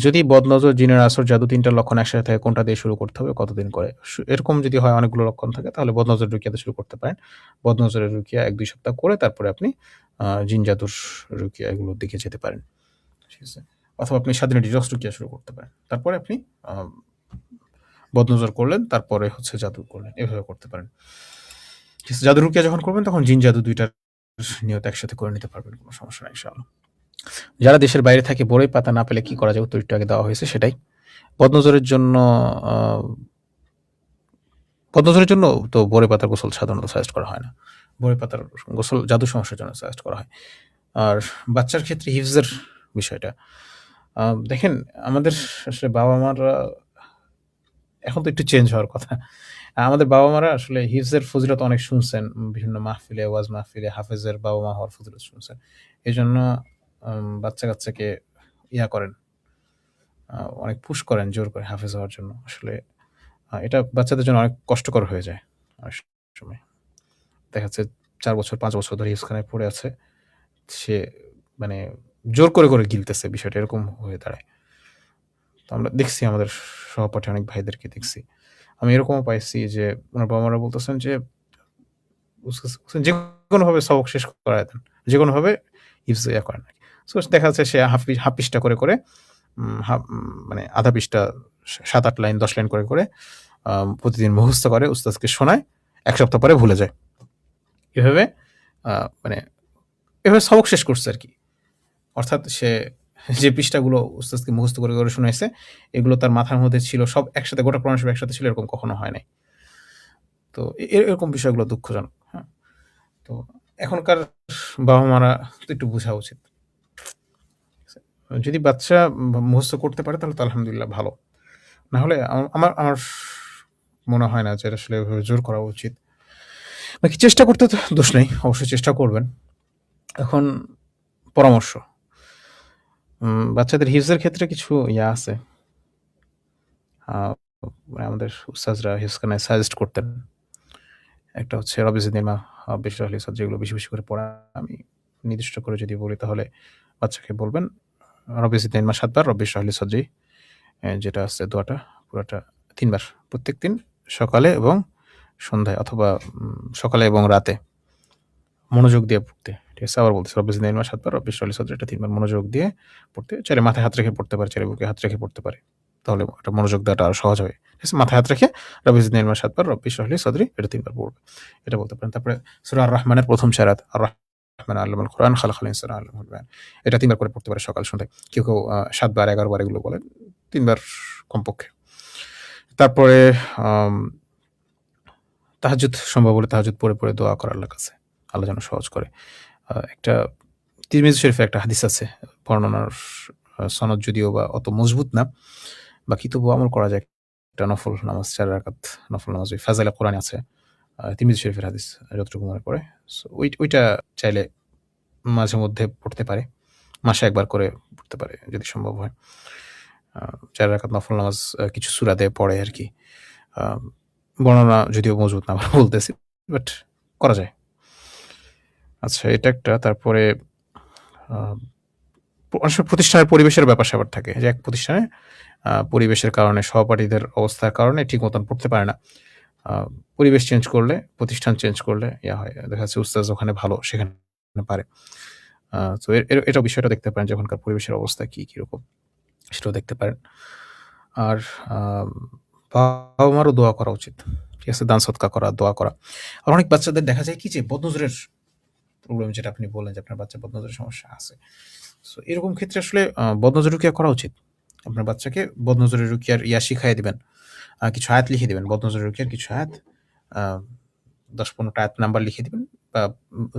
যদি বদনজর, জিনের আসর, জাদু ৩টার লক্ষণ একসাথে থাকে, কোনটা দিয়ে শুরু করতে হবে, কতদিন করে? এরকম যদি হয়, অনেকগুলো লক্ষণ থাকে, তাহলে বদনজর রুকিয়াতে শুরু করতে পারেন। বদনজরের রুকিয়া ১-২ সপ্তাহ করে তারপরে আপনি জিন জাদুর রুকিয়া এগুলোর দিকে যেতে পারেন। ঠিক আছে? অথবা আপনি স্বাধীন ডিটক্স রুকিয়া শুরু করতে পারেন। তারপরে আপনি বদনজর করলেন, তারপরে হচ্ছে জাদু করলেন। এভাবে করতে পারেন। ঠিক আছে? জাদু রুকিয়া যখন করবেন তখন জিন জাদু ২টার নিয়ত একসাথে করে নিতে পারবেন, কোনো সমস্যা নাই ইনশাআল্লাহ। যারা দেশের বাইরে থাকে বরই পাতা না পেলে কি করা যায়? উত্তর একটু আগে দেওয়া হয়েছে, সেটাই। বদনজরের জন্য বদনজরের জন্য তো বরই পাতার গোসল সাধারণত সাজেস্ট করা হয় না। বরই পাতার গোসল জাদু সমস্যার জন্য সাজেস্ট করা হয়। আর বাচ্চার ক্ষেত্রে হিফজের বিষয়টা, দেখেন, আমাদের আসলে বাবা-মারা এখন তো একটু চেঞ্জ হওয়ার কথা। আমাদের বাবা-মারা আসলে হিফজের ফজিলত অনেক শুনছেন। বিভিন্ন মাহফিলে, ওয়াজ মাহফিলে হাফেজের বাবা-মা হওয়ার ফজিলত শুনছেন। এজন্য বাচ্চা-কাচ্চাকে করেন, অনেক পুশ করেন, জোর করে হাফেজ হওয়ার জন্য। আসলে এটা বাচ্চাদের জন্য অনেক কষ্টকর হয়ে যায় অনেক সময়। দেখা যাচ্ছে ৪ বছর ৫ বছর ধরে হিফজখানায় পড়ে আছে। সে মানে জোর করে গিলতেছে, বিষয়টা এরকম হয়ে দাঁড়ায়। তো আমরা দেখছি, আমাদের সহপাঠী অনেক ভাইদেরকে দেখছি। আমি এরকমও পাইছি যে ওনার বাবা-মারা বলতেছেন যে যেকোনোভাবে সবক শেষ করায় দেন। যেকোনোভাবে হিফজ করেন আরকি। সো দেখা যাচ্ছে সে হাফ পৃষ্ঠা করে মানে আধা পৃষ্ঠা ৭-৮ লাইন ১০ লাইন করে প্রতিদিন মুখস্থ করে, উস্তাদকে শোনায়, ১ সপ্তাহ পরে ভুলে যায়। এভাবে মানে এভাবে সবক শেষ করছে আরকি। অর্থাৎ সে যে পৃষ্ঠাগুলো উস্তাদকে মুখস্থ করে শুনাইছে, এগুলো তার মাথার মধ্যে ছিল সব একসাথে, গোটা কোরআন শরীফ একসাথে ছিল, এরকম কখনো হয় নাই। তো এরকম বিষয়গুলো দুঃখজনক, হ্যাঁ? তো এখনকার বাবা-মারা তো একটু বোঝা উচিত। যদি বাচ্চা মুখস্থ করতে পারে তাহলে তো আলহামদুলিল্লাহ ভালো। না হলে আমার মনে হয় না যে এটা আসলে এভাবে জোর করা উচিত। বাকি চেষ্টা করতে তো দোষ নেই। অবশ্যই চেষ্টা করবেন। এখন পরামর্শ। বাচ্চাদের হিফজের ক্ষেত্রে কিছু আছে। আ মানে আমাদের উস্তাজরা হিফজখানায় সাজেস্ট করতেন। একটা হচ্ছে রব্বি জিদনি ইলমা রাব্বি ইশরাহ লি সাদরি, এগুলো বেশি, বেশি করে পড়া। আমি নির্দিষ্ট করে যদি বলি তাহলে বাচ্চাকে বলবেন রব্বি জিদনি ইলমা ৭ বার, রব্বি ইশরাহ লি সাদরি যেটা আছে দোয়াটা পুরাটা ৩ বার। প্রত্যেকদিন সকালে এবং সন্ধ্যায় অথবা সকালে এবং রাতে মনোযোগ দিয়ে পড়তে। ঠিক আছে? আবার বলতেছি রব্বি জিদনি ইলমা ৭ বার, রব্বি ইশরাহ লি সাদরি এটা ৩ বার মনোযোগ দিয়ে পড়তে। চাইলে মাথায় হাত রেখে পড়তে পারে, চাইলে বুকে হাত রেখে পড়তে পারে। তাহলে এটা মনোযোগ দেওয়াটা আরো সহজ হবে। ঠিক আছে? মাথায় হাত রেখে রব্বি জিদনি ইলমা ৭ বার, রব্বি ইশরাহ লি সাদরি এটা ৩ বার পড়বে। এটা বলতে পারেন। তারপরে সূরা আর রহমানের ১ম ৪ আয়াত, আর রহমান আল্লামাল কুরআন খালাকাল ইনসানা আল্লামাহুল বায়ান। এটা ৩ বার করে পড়তে পারে সকাল সন্ধ্যায়। কেউ, কেউ ৭ বার ১১ বার এগুলো বলেন। ৩ বার কমপক্ষে। তারপরে তাহাজ্জুদ সম্ভব হলে তাহাজ্জুদ পড়ে দোয়া করা আল্লাহর কাছে। আল্লাহ যেন সহজ করে। একটা তিরমিজি শরীফে একটা হাদিস আছে। বর্ণনার সনদ যদিও বা অত মজবুত না। বাকি তবুও আমল করা যায়। একটা নফল নামাজ ৪ রাকাত নফল নামাজ ওই ফাজাইলে কোরআনে আছে। তিরমিজি শরীফের হাদিস যতটুকু মনে পড়ে। সো ওইটা চাইলে মাঝে মধ্যে পড়তে পারে। মাসে ১ বার করে পড়তে পারে যদি সম্ভব হয়। ৪ রাকাত নফল নামাজ কিছু সূরা দিয়ে পড়ে আরকি। বর্ণনা যদিও মজবুত না বলতেছি, বাট করা যায়। আচ্ছা, এটা একটা। তারপরে অনেক সময় প্রতিষ্ঠানের পরিবেশের ব্যাপার-স্যাপার থাকে। যে এক প্রতিষ্ঠানে পরিবেশের কারণে, সহপাঠীদের অবস্থার কারণে ঠিক মতন পড়তে পারে না। পরিবেশ চেঞ্জ করলে, প্রতিষ্ঠান চেঞ্জ করলে হয়। দেখা যাচ্ছে উস্তাজ ওখানে ভালো, সেখানে পারে। তো এটা বিষয়টা দেখতে পারেন যে ওখানকার পরিবেশের অবস্থা কিরকম, সেটাও দেখতে পারেন। আর বাবা-মারও দোয়া করা উচিত। ঠিক আছে? দান সদকা করা, দোয়া করা। আর অনেক বাচ্চাদের দেখা যায় কি যে বদনজরের প্রবলেম, যেটা আপনি বললেন যে আপনার বাচ্চার বদনজরের সমস্যা আছে। সো এরকম ক্ষেত্রে আসলে বদনজর রুকিয়া করা উচিত। আপনার বাচ্চাকে বদনজরের রুকিয়ার শিখাইয়া দিবেন। কিছু আয়াত লিখে দিবেন। বদনজরের রুকিয়ার কিছু আয়াত ১০-১৫টা আয়াত নাম্বার লিখে দিবেন, বা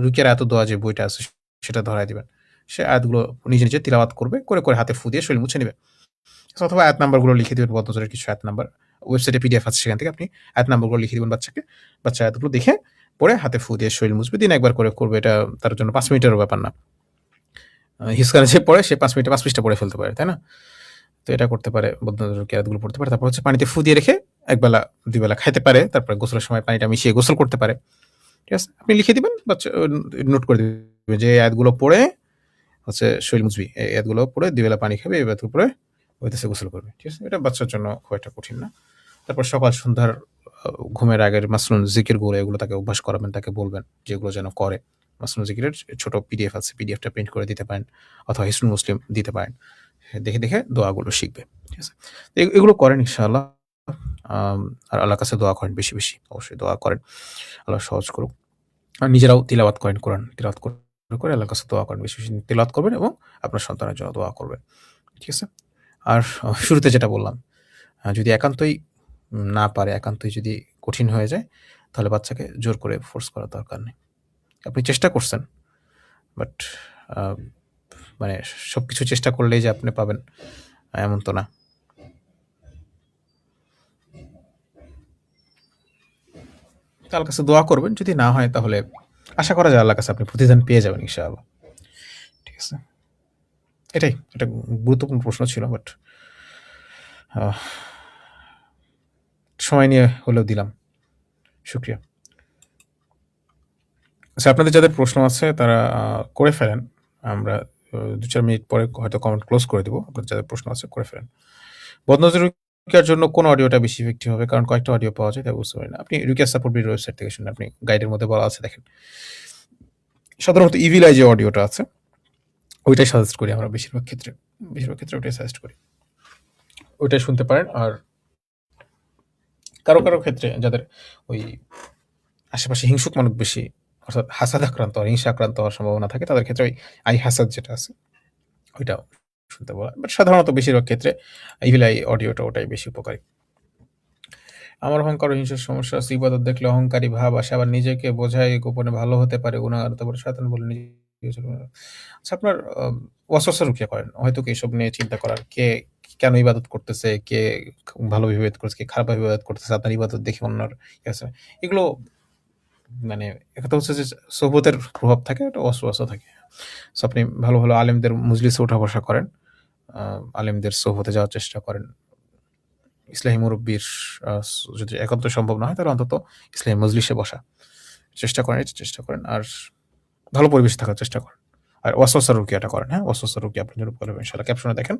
রুকিয়ার আয়াত দোয়া যে বইটা আছে সেটা ধরায় দিবেন। সে আয়াতগুলো নিজে, নিজে তিলাওয়াত করবে। করে হাতে ফু দিয়ে শরীর মুছে নিবে। অথবা আয়াত নাম্বারগুলো লিখে দিবেন, বদনজরের কিছু আয়াত নাম্বার। ওয়েবসাইটে পিডিএফ আছে, সেখান থেকে আপনি আয়াত নাম্বারগুলো লিখে দিবেন বাচ্চাকে। বাচ্চা আয়াতগুলো দেখে পড়ে হাতে ফু দিয়ে শরীর মুছবে। দিনে ১ বার করে করবে। এটা তার জন্য ৫ মিনিটেরও ব্যাপার না। হিফজ যে পড়ে সে ৫ মিনিটে ৫ পৃষ্ঠা পড়ে ফেলতে পারে, তাই না? তো এটা করতে পারে, বদনজরের আয়াতগুলো পড়তে পারে। তারপর হচ্ছে পানিতে ফু দিয়ে রেখে ১ বেলা ২ বেলা খাইতে পারে। তারপরে গোসলের সময় পানিটা মিশিয়ে গোসল করতে পারে। ঠিক আছে? আপনি লিখে দিবেন, বাচ্চা নোট করে দিবেন যে এই আয়াতগুলো পড়ে হচ্ছে শরীর মুছবি। এই আয়াতগুলো পড়ে ২ বেলা পানি খাবে, এই আয়াতগুলো পড়ে হইতেছে গোসল করবে। ঠিক আছে? এটা বাচ্চার জন্য খুব একটা কঠিন না। তারপর সকাল সন্ধ্যার ঘুমের আগের মাসনুন জিকিরগুলো, এগুলো তাকে অভ্যাস করাবেন, তাকে বলবেন যেগুলো যেন করে। মাসনুন জিকিরের ছোট পিডিএফ আছে, পিডিএফটা প্রিন্ট করে দিতে পারেন, অথবা হিসনুল মুসলিম দিতে পারেন। দেখে, দেখে দোয়াগুলো শিখবে। ঠিক আছে? এগুলো করেন ইনশাআল্লাহ। আর আল্লাহর কাছে দোয়া করেন বেশি, বেশি। অবশ্যই দোয়া করেন। আল্লাহ সহজ করুক। আর নিজেরাও তিলাওয়াত করেন, কোরআন তিলাওয়াত করে আল্লাহর কাছে দোয়া করেন। বেশি, বেশি তিলাওয়াত করবেন এবং আপনার সন্তানের জন্য দোয়া করবেন। ঠিক আছে? আর শুরুতে যেটা বললাম, যদি একান্তই না পারে, একান্তই যদি কঠিন হয়ে যায়, তাহলে বাচ্চাকে জোর করে ফোর্স করার দরকার নেই। আপনি চেষ্টা করছেন, বাট মানে সবকিছু চেষ্টা করলেই যে আপনি পাবেন এমন তো না। আল্লাহর কাছে দোয়া করবেন। যদি না হয় তাহলে আশা করা যায় আল্লাহর কাছে আপনি প্রতিদান পেয়ে যাবেন ইনশাআল্লাহ। ঠিক আছে? এটা গুরুত্বপূর্ণ প্রশ্ন ছিল, বাট সময় নিয়ে হলেও দিলাম। শুকরিয়া। আচ্ছা, আপনাদের যাদের প্রশ্ন আছে তারা করে ফেলেন। আমরা ২-৪ মিনিট পরে হয়তো কমেন্ট ক্লোজ করে দেব। আপনাদের যাদের প্রশ্ন আছে করে ফেলেন। বদনজর রুকিয়ার জন্য কোন অডিওটা বেশি ইফেক্টিভ হবে? কারণ কয়েকটা অডিও পাওয়া যায়, তাই বুঝতে পারি না। আপনি রুকিয়া সাপোর্ট বিডির ওয়েবসাইট থেকে শুনুন। আপনি গাইডের মধ্যে বলা আছে, দেখেন। সাধারণত ইভিল আই যে অডিওটা আছে ওইটাই সাজেস্ট করি আমরা বেশিরভাগ ক্ষেত্রে ওইটাই সাজেস্ট করি। ওইটাই শুনতে পারেন। আর কারো ক্ষেত্রে যাদের ওই আশেপাশে হিংসুক মানুষ বেশি, অর্থাৎ হাসাদ আক্রান্ত, হিংসা আক্রান্ত হওয়ার সম্ভাবনা থাকে, তাদের ক্ষেত্রে ওই আই হাসাদ যেটা আছে ওইটাও শুনতে বলা। বাট সাধারণত বেশিরভাগ ক্ষেত্রে ইভিল আই অডিওটা ওটাই বেশি উপকারী। আমার অহংকার ও হিংসার সমস্যা আছে। ইবাদত দেখলে অহংকারী ভাব আসে, আবার নিজেকে বোঝায় গোপনে ভালো হতে পারে, গুনাহ। তারপরে শয়তান বলে নিজে আচ্ছা আপনার ওয়াসওয়াসা রুকিয়া করেন। হয়তো কি এসব নিয়ে চিন্তা করার কে কেন ইবাদত করতেছে, কে ভালোভাবে ইবাদত করতেছে, কে খারাপভাবে ইবাদত করতেছে, আপনার ইবাদত দেখে অন্যর ইয়ে আছে। এগুলো মানে একটা হচ্ছে যে সোহবতের প্রভাব থাকে, একটা ওয়াসওয়াসা থাকে। সো আপনি ভালো, ভালো আলেমদের মজলিসে উঠা বসা করেন। আলেমদের সোহবতে যাওয়ার চেষ্টা করেন। ইসলামী মুরব্বির আ যদি একান্ত সম্ভব না হয় তাহলে অন্তত ইসলামী মজলিসে বসা। চেষ্টা করেন, এটা চেষ্টা করেন। আর ভালো পরিবেশে থাকার চেষ্টা করেন। আর ওয়াসওয়াসা রুকিয়াটা করেন, হ্যাঁ? ওয়াসওয়াসা রুকিয়া আপনার জন্য উপকার হবে ইনশাআল্লাহ। ক্যাপশনে দেখেন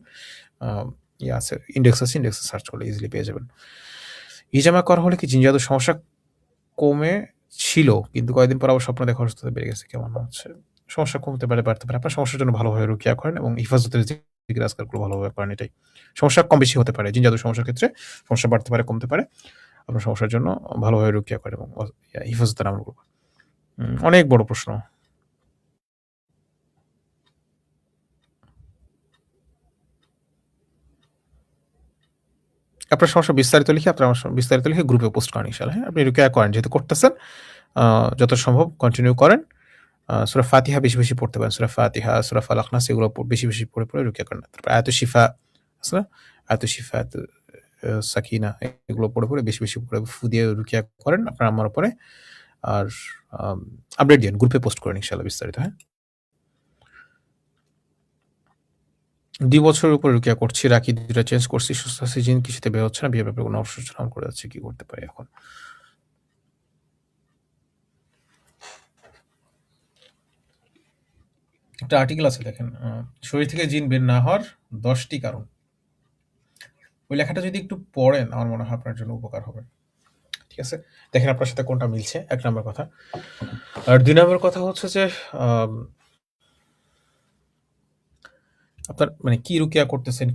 আ ইয়ে আছে, ইনডেক্স আছে, ইনডেক্সে সার্চ করলে ইজিলি পেয়ে যাবেন। ইজামা করা হলে কি জিন জাদুর সমস্যা কমে ছিল, কিন্তু কয়েকদিন পর আবার স্বপ্ন দেখার অসুস্থতা বেড়ে গেছে। কেমন হচ্ছে? সমস্যা কমতে পারে, বাড়তে পারে। আপনার সমস্যার জন্য ভালোভাবে রুকিয়া করেন এবং হিফাজতের জিকির আজকারগুলো ভালোভাবে করেন এটাই। সমস্যা কম বেশি হতে পারে। জিন জাদুর সমস্যার ক্ষেত্রে সমস্যা বাড়তে পারে, কমতে পারে। আপনার সমস্যার জন্য ভালোভাবে রুকিয়া করেন এবং হিফাজতের আমলগুলো করেন। অনেক বড় প্রশ্ন। আপনার সমস্যা বিস্তারিত লিখে আপনার বিস্তারিত লিখে গ্রুপে পোস্ট করেন ইনশাআল্লাহ, হ্যাঁ? আপনি রুকিয়া করেন। যেহেতু করতেছেন আ যত সম্ভব কন্টিনিউ করেন। সূরা ফাতিহা বেশি, বেশি পড়তে পারেন। সূরা ফাতিহা, সূরা ফালাক, নাস এগুলো বেশি, বেশি পড়ে, পড়ে রুকিয়া করেন। তারপর আয়াতুশ শিফা আছে না? আয়াতুশ শিফা, সাকিনা এগুলো পড়ে, পড়ে বেশি, বেশি পড়ে ফু দিয়ে রুকিয়া করেন আপনার আম্মার উপরে। আর আম আপডেট দিয়েন। গ্রুপে পোস্ট করেন ইনশাআল্লাহ বিস্তারিত, হ্যাঁ? ২ বছরের উপরে রুকিয়া করছি। রাখি ২ টা চেঞ্জ করছি। সুস্থ আছি, জিন কিছুতে বের হচ্ছে না। বিয়ের ব্যাপারে কোনো অসুস্থ করে যাচ্ছে। কি করতে পারি এখন? একটা আর্টিকেল আছে দেখেন, শরীর থেকে জিন বের না হওয়ার ১০ টি কারণ। ওই লেখাটা যদি একটু পড়েন আমার মনে হয় আপনার জন্য উপকার হবে। ঠিক আছে? দেখেন আপনার সাথে কোনটা মিলছে, ১ নাম্বার কথা। আর ২ নাম্বার কথা হচ্ছে যে আম আপনার মানে কি রুকিয়া করতেছেন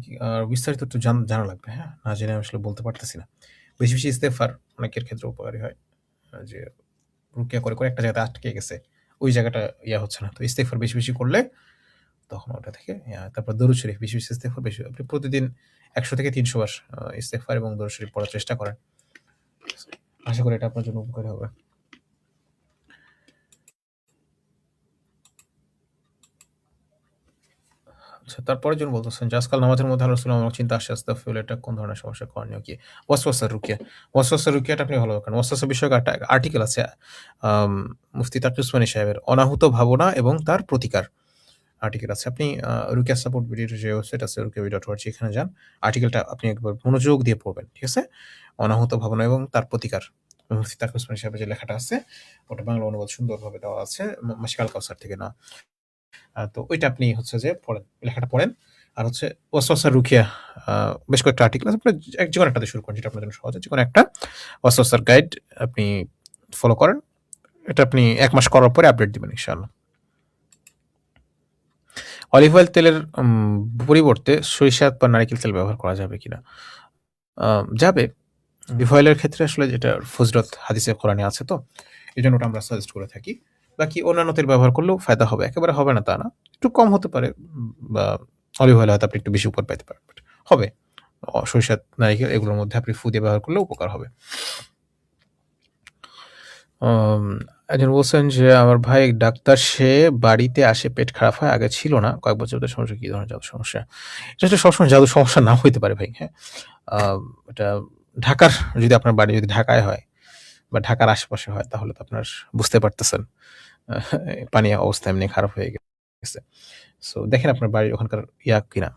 বিস্তারিত একটু জানা লাগবে, হ্যাঁ? না জেনে আমি আসলে বলতে পারতেছি না। বেশি, বেশি ইস্তেগফার অনেকের ক্ষেত্রে উপকারী হয়। যে রুকিয়া করে, করে একটা জায়গাতে আটকে গেছে। ওই জায়গাটা ইয়া হচ্ছে না। তো ইস্তেগফার বেশি, বেশি করলে তখন ওটা থেকে তারপর দরুদ শরীফ বেশি, বেশি ইস্তেগফার বেশি আপনি প্রতিদিন ১০০ থেকে ৩০০ বার ইস্তেগফার এবং দরুদ শরীফ পড়ার চেষ্টা করেন। আশা করি এটা আপনার জন্য উপকারী হবে। আচ্ছা, তারপরের জন বলতেছেন যে আজকাল নামাজের মধ্যে আল্লাহ রাসূল আমার চিন্তা আসছে আস্তাগফিরুল্লাহ, এটা কোন ধরনের সমস্যা, করণীয় কি? ওয়াসওয়াসা রুকিয়া। ওয়াসওয়াসা রুকিয়াটা আপনি ভালো করেন। ওয়াসওয়াসা বিষয়ক একটা আর্টিকেল আছে আম মুফতি তাকি উসমানী সাহেবের অনাহুত ভাবনা এবং তার প্রতিকার আর্টিকেল আছে। আপনি রুকিয়া সাপোর্ট বিডির যে ওয়েবসাইট আছে rukiavi.org এখানে যান। আর্টিকেলটা আপনি একবার মনোযোগ দিয়ে পড়বেন। ঠিক আছে? অনাহুত ভাবনা এবং তার প্রতিকার। মুফতি তাকি উসমানী সাহেবের যে লেখাটা আছে ওটা বাংলা অনুবাদ সুন্দরভাবে দেওয়া আছে। মাসিক আল কাউসার থেকে নেওয়া। তো ওইটা আপনি হচ্ছে যে পড়েন। লেখাটা পড়েন। আর হচ্ছে ওয়াসওয়াসা রুকিয়া আ বেশ কয়েকটা আর্টিকেল আছে। আপনি যেকোনো একটা দিয়ে শুরু করেন যেটা আপনার জন্য সহজ হয়। যেকোনো একটা ওয়াসওয়াসার গাইড আপনি ফলো করেন। এটা আপনি ১ মাস করার পরে আপডেট দিবেন ইনশাআল্লাহ। অলিভ অয়েল তেলের পরিবর্তে সরিষা বা নারিকেল তেল ব্যবহার করা যাবে কিনা? যাবে। অলিভ অয়েলের ক্ষেত্রে আসলে যেটা ফজরত হাদিসে কোরআনে আছে তো, এজন্য ওটা আমরা সাজেস্ট করে থাকি। বাকি অন্যান্য তেল ব্যবহার করলেও ফায়দা হবে। একেবারে হবে না তা না। একটু কম হতে পারে বা অলিভ অয়েল হয়তো আপনি একটু বেশি উপর পাইতে পারেন। বাট হবে। সরিষা, নারিকেল এগুলোর মধ্যে আপনি ফু দিয়ে ব্যবহার করলেও উপকার হবে। আম একজন বলছেন যে, "আমার ভাই ডাক্তার, সে বাড়িতে আসে পেট খারাপ হয়। আগে ছিল না। কয়েক বছর ধরে সমস্যা।" কি ধরনের জাদুর সমস্যা? এটা আসলে সবসময় জাদুর সমস্যা নাও হইতে পারে ভাই, হ্যাঁ? এটা ঢাকার যদি আপনার বাড়ি যদি ঢাকায় হয় বা ঢাকার আশেপাশে হয় তাহলে তো আপনার বুঝতে পারতেছেন পানি অবস্থা এমনি খারাপ হয়ে গেছে। সো দেখেন আপনার বাড়ির ওখানকার কিনা,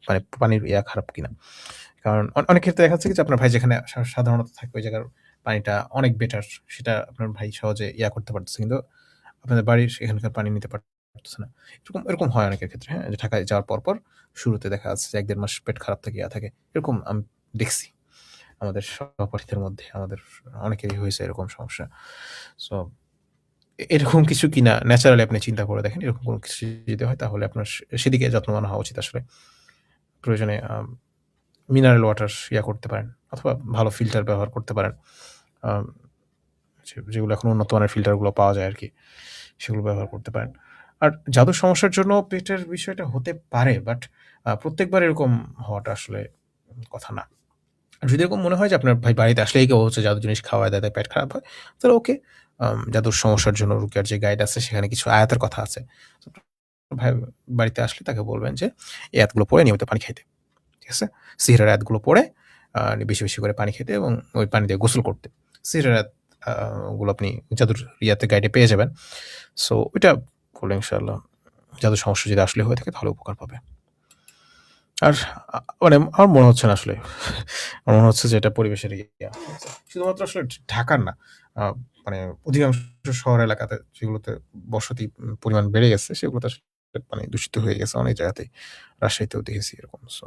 মানে পানির খারাপ কিনা। কারণ অনেক ক্ষেত্রে দেখা যাচ্ছে কি যে আপনার ভাই যেখানে সাধারণত থাকে ওই জায়গার পানিটা অনেক বেটার। সেটা আপনার ভাই সহজে করতে পারতেছে। কিন্তু আপনাদের বাড়ির এখানকার পানি নিতে পারতেছে না। এরকম হয় অনেকের ক্ষেত্রে, হ্যাঁ? যে ঢাকায় যাওয়ার পরপর শুরুতে দেখা যাচ্ছে যে ১-১.৫ মাস পেট খারাপ থেকে থাকে। এরকম আমি দেখছি। আমাদের সহপাঠীদের মধ্যে আমাদের অনেকেরই হয়েছে এরকম সমস্যা। সো এরকম কিছু কিনা ন্যাচারালি আপনি চিন্তা করে দেখেন। এরকম কোনো কিছু যদি হয় তাহলে আপনার সেদিকে যত্নবান হওয়া উচিত আসলে। প্রয়োজনে মিনারেল ওয়াটার করতে পারেন অথবা ভালো ফিল্টার ব্যবহার করতে পারেন। আম যেগুলো এখন উন্নত মানের ফিল্টারগুলো পাওয়া যায় আরকি। সেগুলো ব্যবহার করতে পারেন। আর জাদুর সমস্যার জন্য পেটের বিষয়টা হতে পারে বাট প্রত্যেকবার এরকম হওয়াটা আসলে কথা না। আর যদি এরকম মনে হয় যে আপনার ভাই বাড়িতে আসলেই কেউ হচ্ছে জাদুর জিনিস খাওয়ায় দেয়, তাই পেট খারাপ হয়, তাহলে ওকে। জাদুর সমস্যার জন্য রুকিয়ার যে গাইড আছে সেখানে কিছু আয়াতের কথা আছে। তো ভাই বাড়িতে আসলে তাকে বলবেন যে এই আয়াতগুলো পড়ে নিয়মিত পানি খাইতে। ঠিক আছে? সিহরের আয়াতগুলো পড়ে বেশি, বেশি করে পানি খেতে এবং ওই পানি দিয়ে গোসল করতে। সিহরের আয়াত গুলো আপনি জাদুর গাইডে পেয়ে যাবেন। সো ওইটা করলে ইনশাআল্লাহ জাদুর সমস্যা যদি আসলে হয়ে থাকে তাহলে উপকার পাবে। আর মানে আমার মনে হচ্ছে না আসলে। আমার মনে হচ্ছে যে এটা পরিবেশের ইয়া। শুধুমাত্র আসলে ঢাকার না। আ মানে অধিকাংশ শহর এলাকাতে যেগুলোতে বসতি পরিমাণ বেড়ে গেছে সেগুলোতে আসলে পানি দূষিত হয়ে গেছে অনেক জায়গাতেই। রাজশাহীতেও দেখেছি এরকম। সো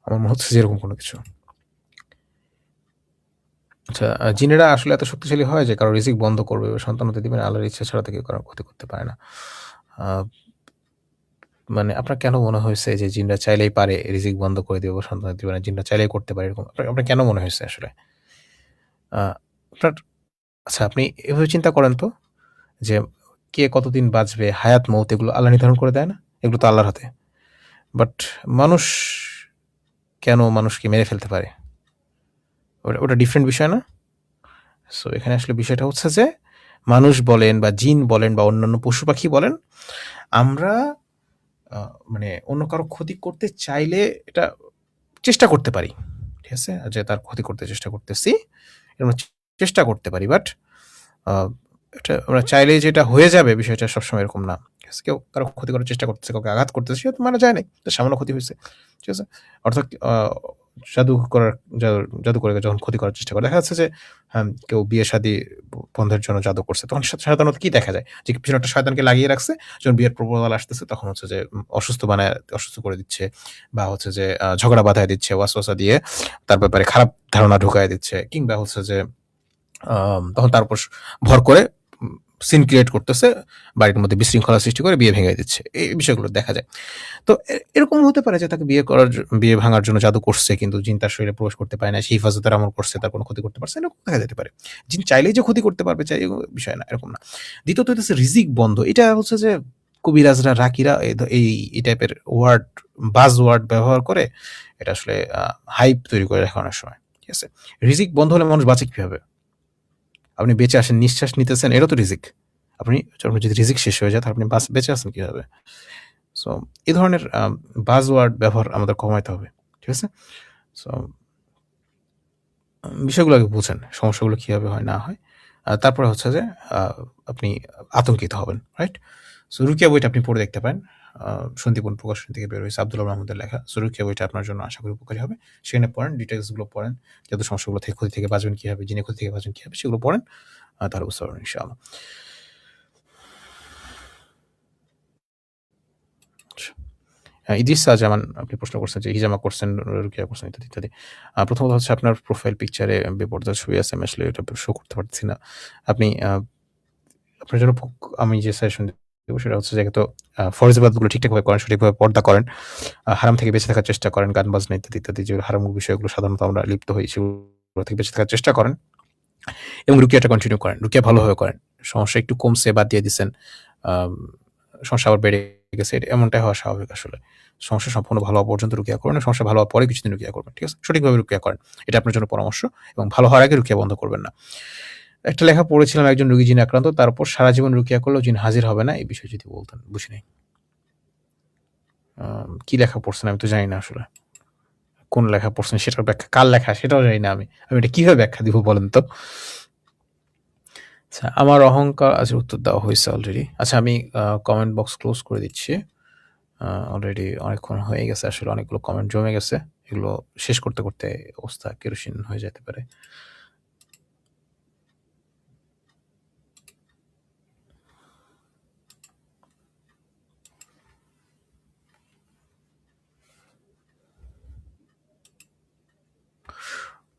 আমার মনে হচ্ছে যে এরকম কোনো কিছু। আচ্ছা, জিনেরা আসলে এত শক্তিশালী হয় যে কারো রিজিক বন্ধ করবে বা সন্তান হতে দিবে না, আল্লাহর ইচ্ছা ছাড়া তো কেউ কারো ক্ষতি করতে পারে না। আ মানে আপনার কেন মনে হয়েছে যে জিনরা চাইলেই পারে রিজিক বন্ধ করে দিবে বা সন্তান দিবে না? জিনরা চাইলেই করতে পারে এরকম? আপনার কেন মনে হয়েছে আসলে? আ আপনার আচ্ছা, আপনি এভাবে চিন্তা করেন তো যে কে কতদিন বাঁচবে, হায়াত মউত এগুলো আল্লাহ নির্ধারণ করে দেয় না? এগুলো তো আল্লাহর হাতে। বাট মানুষ কেন মানুষকে মেরে ফেলতে পারে? ওটা ডিফারেন্ট বিষয় না? সো এখানে আসলে বিষয়টা হচ্ছে যে মানুষ বলেন বা জিন বলেন বা অন্যান্য পশু-পাখি বলেন, আমরা মানে অন্য কারো ক্ষতি করতে চাইলে এটা চেষ্টা করতে পারি। ঠিক আছে? যে তার ক্ষতি করতে চেষ্টা করতেছি। এরকম চেষ্টা করতে পারি। বাট আ এটা আমরা চাইলেই যে এটা হয়ে যাবে বিষয়টা সবসময় এরকম না। ঠিক আছে? কেউ কারো ক্ষতি করার চেষ্টা করতেছে, কাউকে আঘাত করতেছে, সে হয়তো মারা যায় নাই। তার সামান্য ক্ষতি হইছে। ঠিক আছে? অর্থাৎ জাদু করার জাদু করে যখন ক্ষতি করার চেষ্টা করে, দেখা যাচ্ছে যে কেউ বিয়ে-শাদী বন্ধের জন্য জাদু করছে। তখন সাধারণত কি দেখা যায়? যে পিছনে একটা শয়তানকে লাগিয়ে রাখছে। যখন বিয়ের প্রপোজাল আসতেছে তখন হচ্ছে যে অসুস্থ করে দিচ্ছে বা হচ্ছে যে ঝগড়া বাধায় দিচ্ছে, ওয়াসওয়াসা দিয়ে তার ব্যাপারে খারাপ ধারণা ঢুকায় দিচ্ছে। কিংবা হচ্ছে যে তখন তার উপর ভর করে সিন ক্রিয়েট করতেছে, বাড়ির মধ্যে বিশৃঙ্খলা সৃষ্টি করে বিয়ে ভেঙে দিচ্ছে। এই বিষয়গুলো দেখা যায়। তো এরকম হতে পারে যে তাকে বিয়ে ভাঙার জন্য জাদু করছে কিন্তু জিন তার শরীরে প্রবেশ করতে পারে না। সে হিফাজতের আমল করছে, তার কোনো ক্ষতি করতে পারছে না, এরকম দেখা যেতে পারে। জিন চাইলেই যে ক্ষতি করতে পারবে বিষয় না, এরকম না। দ্বিতীয়ত হইতেছে রিজিক বন্ধ। এটা হচ্ছে যে কবিরাজরা, রাকিরা এই টাইপের বাজ ওয়ার্ড ব্যবহার করে এটা আসলে হাইপ তৈরি করে রাখে অনেক সময়। ঠিক আছে? রিজিক বন্ধ হলে মানুষ বাঁচে কিভাবে? আপনি বেঁচে আসেন, নিঃশ্বাস নিতেছেন, এটাও তো রিজিক। আপনার যদি রিজিক শেষ হয়ে যায় তাহলে আপনি বেঁচে আছেন কিভাবে? সো এই ধরনের বাজওয়ার্ড ব্যবহার আমাদের কমাইতে হবে। ঠিক আছে? সো বিষয়গুলো আগে বুঝেন। সমস্যাগুলো কিভাবে হয় না হয়। তারপরে হচ্ছে যে আ আপনি আতঙ্কিত হবেন। রাইট? সো রুকিয়া বইটা আপনি পড়ে দেখতে পারেন। সন্দীপন প্রকাশনী থেকে বের হয়েছে আব্দুল্লাহ মাহমুদের লেখা। সো রুকিয়া বইটা আপনার জন্য আশা করি উপকারী হবে। সেখানে পড়েন, ডিটেইলস গুলো পড়েন। যাতে সমস্যাগুলো থেকে ক্ষতি থেকে বাঁচবেন কিভাবে, জিনের ক্ষতি থেকে বাঁচবেন কিভাবে সেগুলো পড়েন। তাহলে বুঝতে পারবেন ইনশাআল্লাহ। আচ্ছা। ইদ্রিস জামান আপনি প্রশ্ন করছেন যে হিজামা করছেন, রুকিয়া করছেন ইত্যাদি, ইত্যাদি। প্রথমত হচ্ছে আপনার প্রোফাইল পিকচারে বেপরদার ছবি আছে। আমি আসলে এটা শো করতে পারতেছি না। আপনি আপনার জন্য আমি যে সাজেশন দেব সেটা হচ্ছে যে তো ফরজ ইবাদতগুলো ঠিকঠাকভাবে করেন, সঠিকভাবে পর্দা করেন। হারাম থেকে বেঁচে থাকার চেষ্টা করেন। গান বাজনা ইত্যাদি, ইত্যাদি যে হারাম বিষয়গুলো সাধারণত আমরা লিপ্ত হই সেগুলো থেকে বেঁচে থাকার চেষ্টা করেন এবং রুকিয়াটা কন্টিনিউ করেন। রুকিয়া ভালোভাবে করেন। সমস্যা একটু কমছে, বাদ দিয়ে দিছেন। আম সমস্যা আবার বেড়ে গেছে। এমনটাই হওয়া স্বাভাবিক আসলে। সমস্যা সম্পূর্ণ ভালো হওয়া পর্যন্ত রুকিয়া করবেন। সমস্যা ভালো হওয়ার পরে কিছুদিন রুকিয়া করবেন। ঠিক আছে? সঠিকভাবে রুকিয়া করেন। এটা আপনার জন্য পরামর্শ এবং ভালো হওয়ার আগে রুকিয়া বন্ধ করবেন না। একটা লেখা পড়েছিলাম একজন রোগী জিনে আক্রান্ত, তার উপর সারা জীবন রুকিয়া করলেও জিন হাজির হবে না। এই বিষয়ে যদি বলতেন। বুঝি নাই। কি লেখা পড়ছেন আমি তো জানি না আসলে। কোন লেখা পড়ছেন সেটার ব্যাখ্যা, কার লেখা সেটাও জানি না আমি। আমি এটা কিভাবে ব্যাখ্যা দিব বলেন তো? আচ্ছা, আমার অহংকার আচ্ছা উত্তর দেওয়া হয়েছে অলরেডি। আচ্ছা, আমি কমেন্ট বক্স ক্লোজ করে দিচ্ছি। অলরেডি অনেকক্ষণ হয়ে গেছে আসলে, অনেকগুলো কমেন্ট জমে গেছে। এগুলো শেষ করতে, করতে অবস্থা কেরোসিন হয়ে যেতে পারে।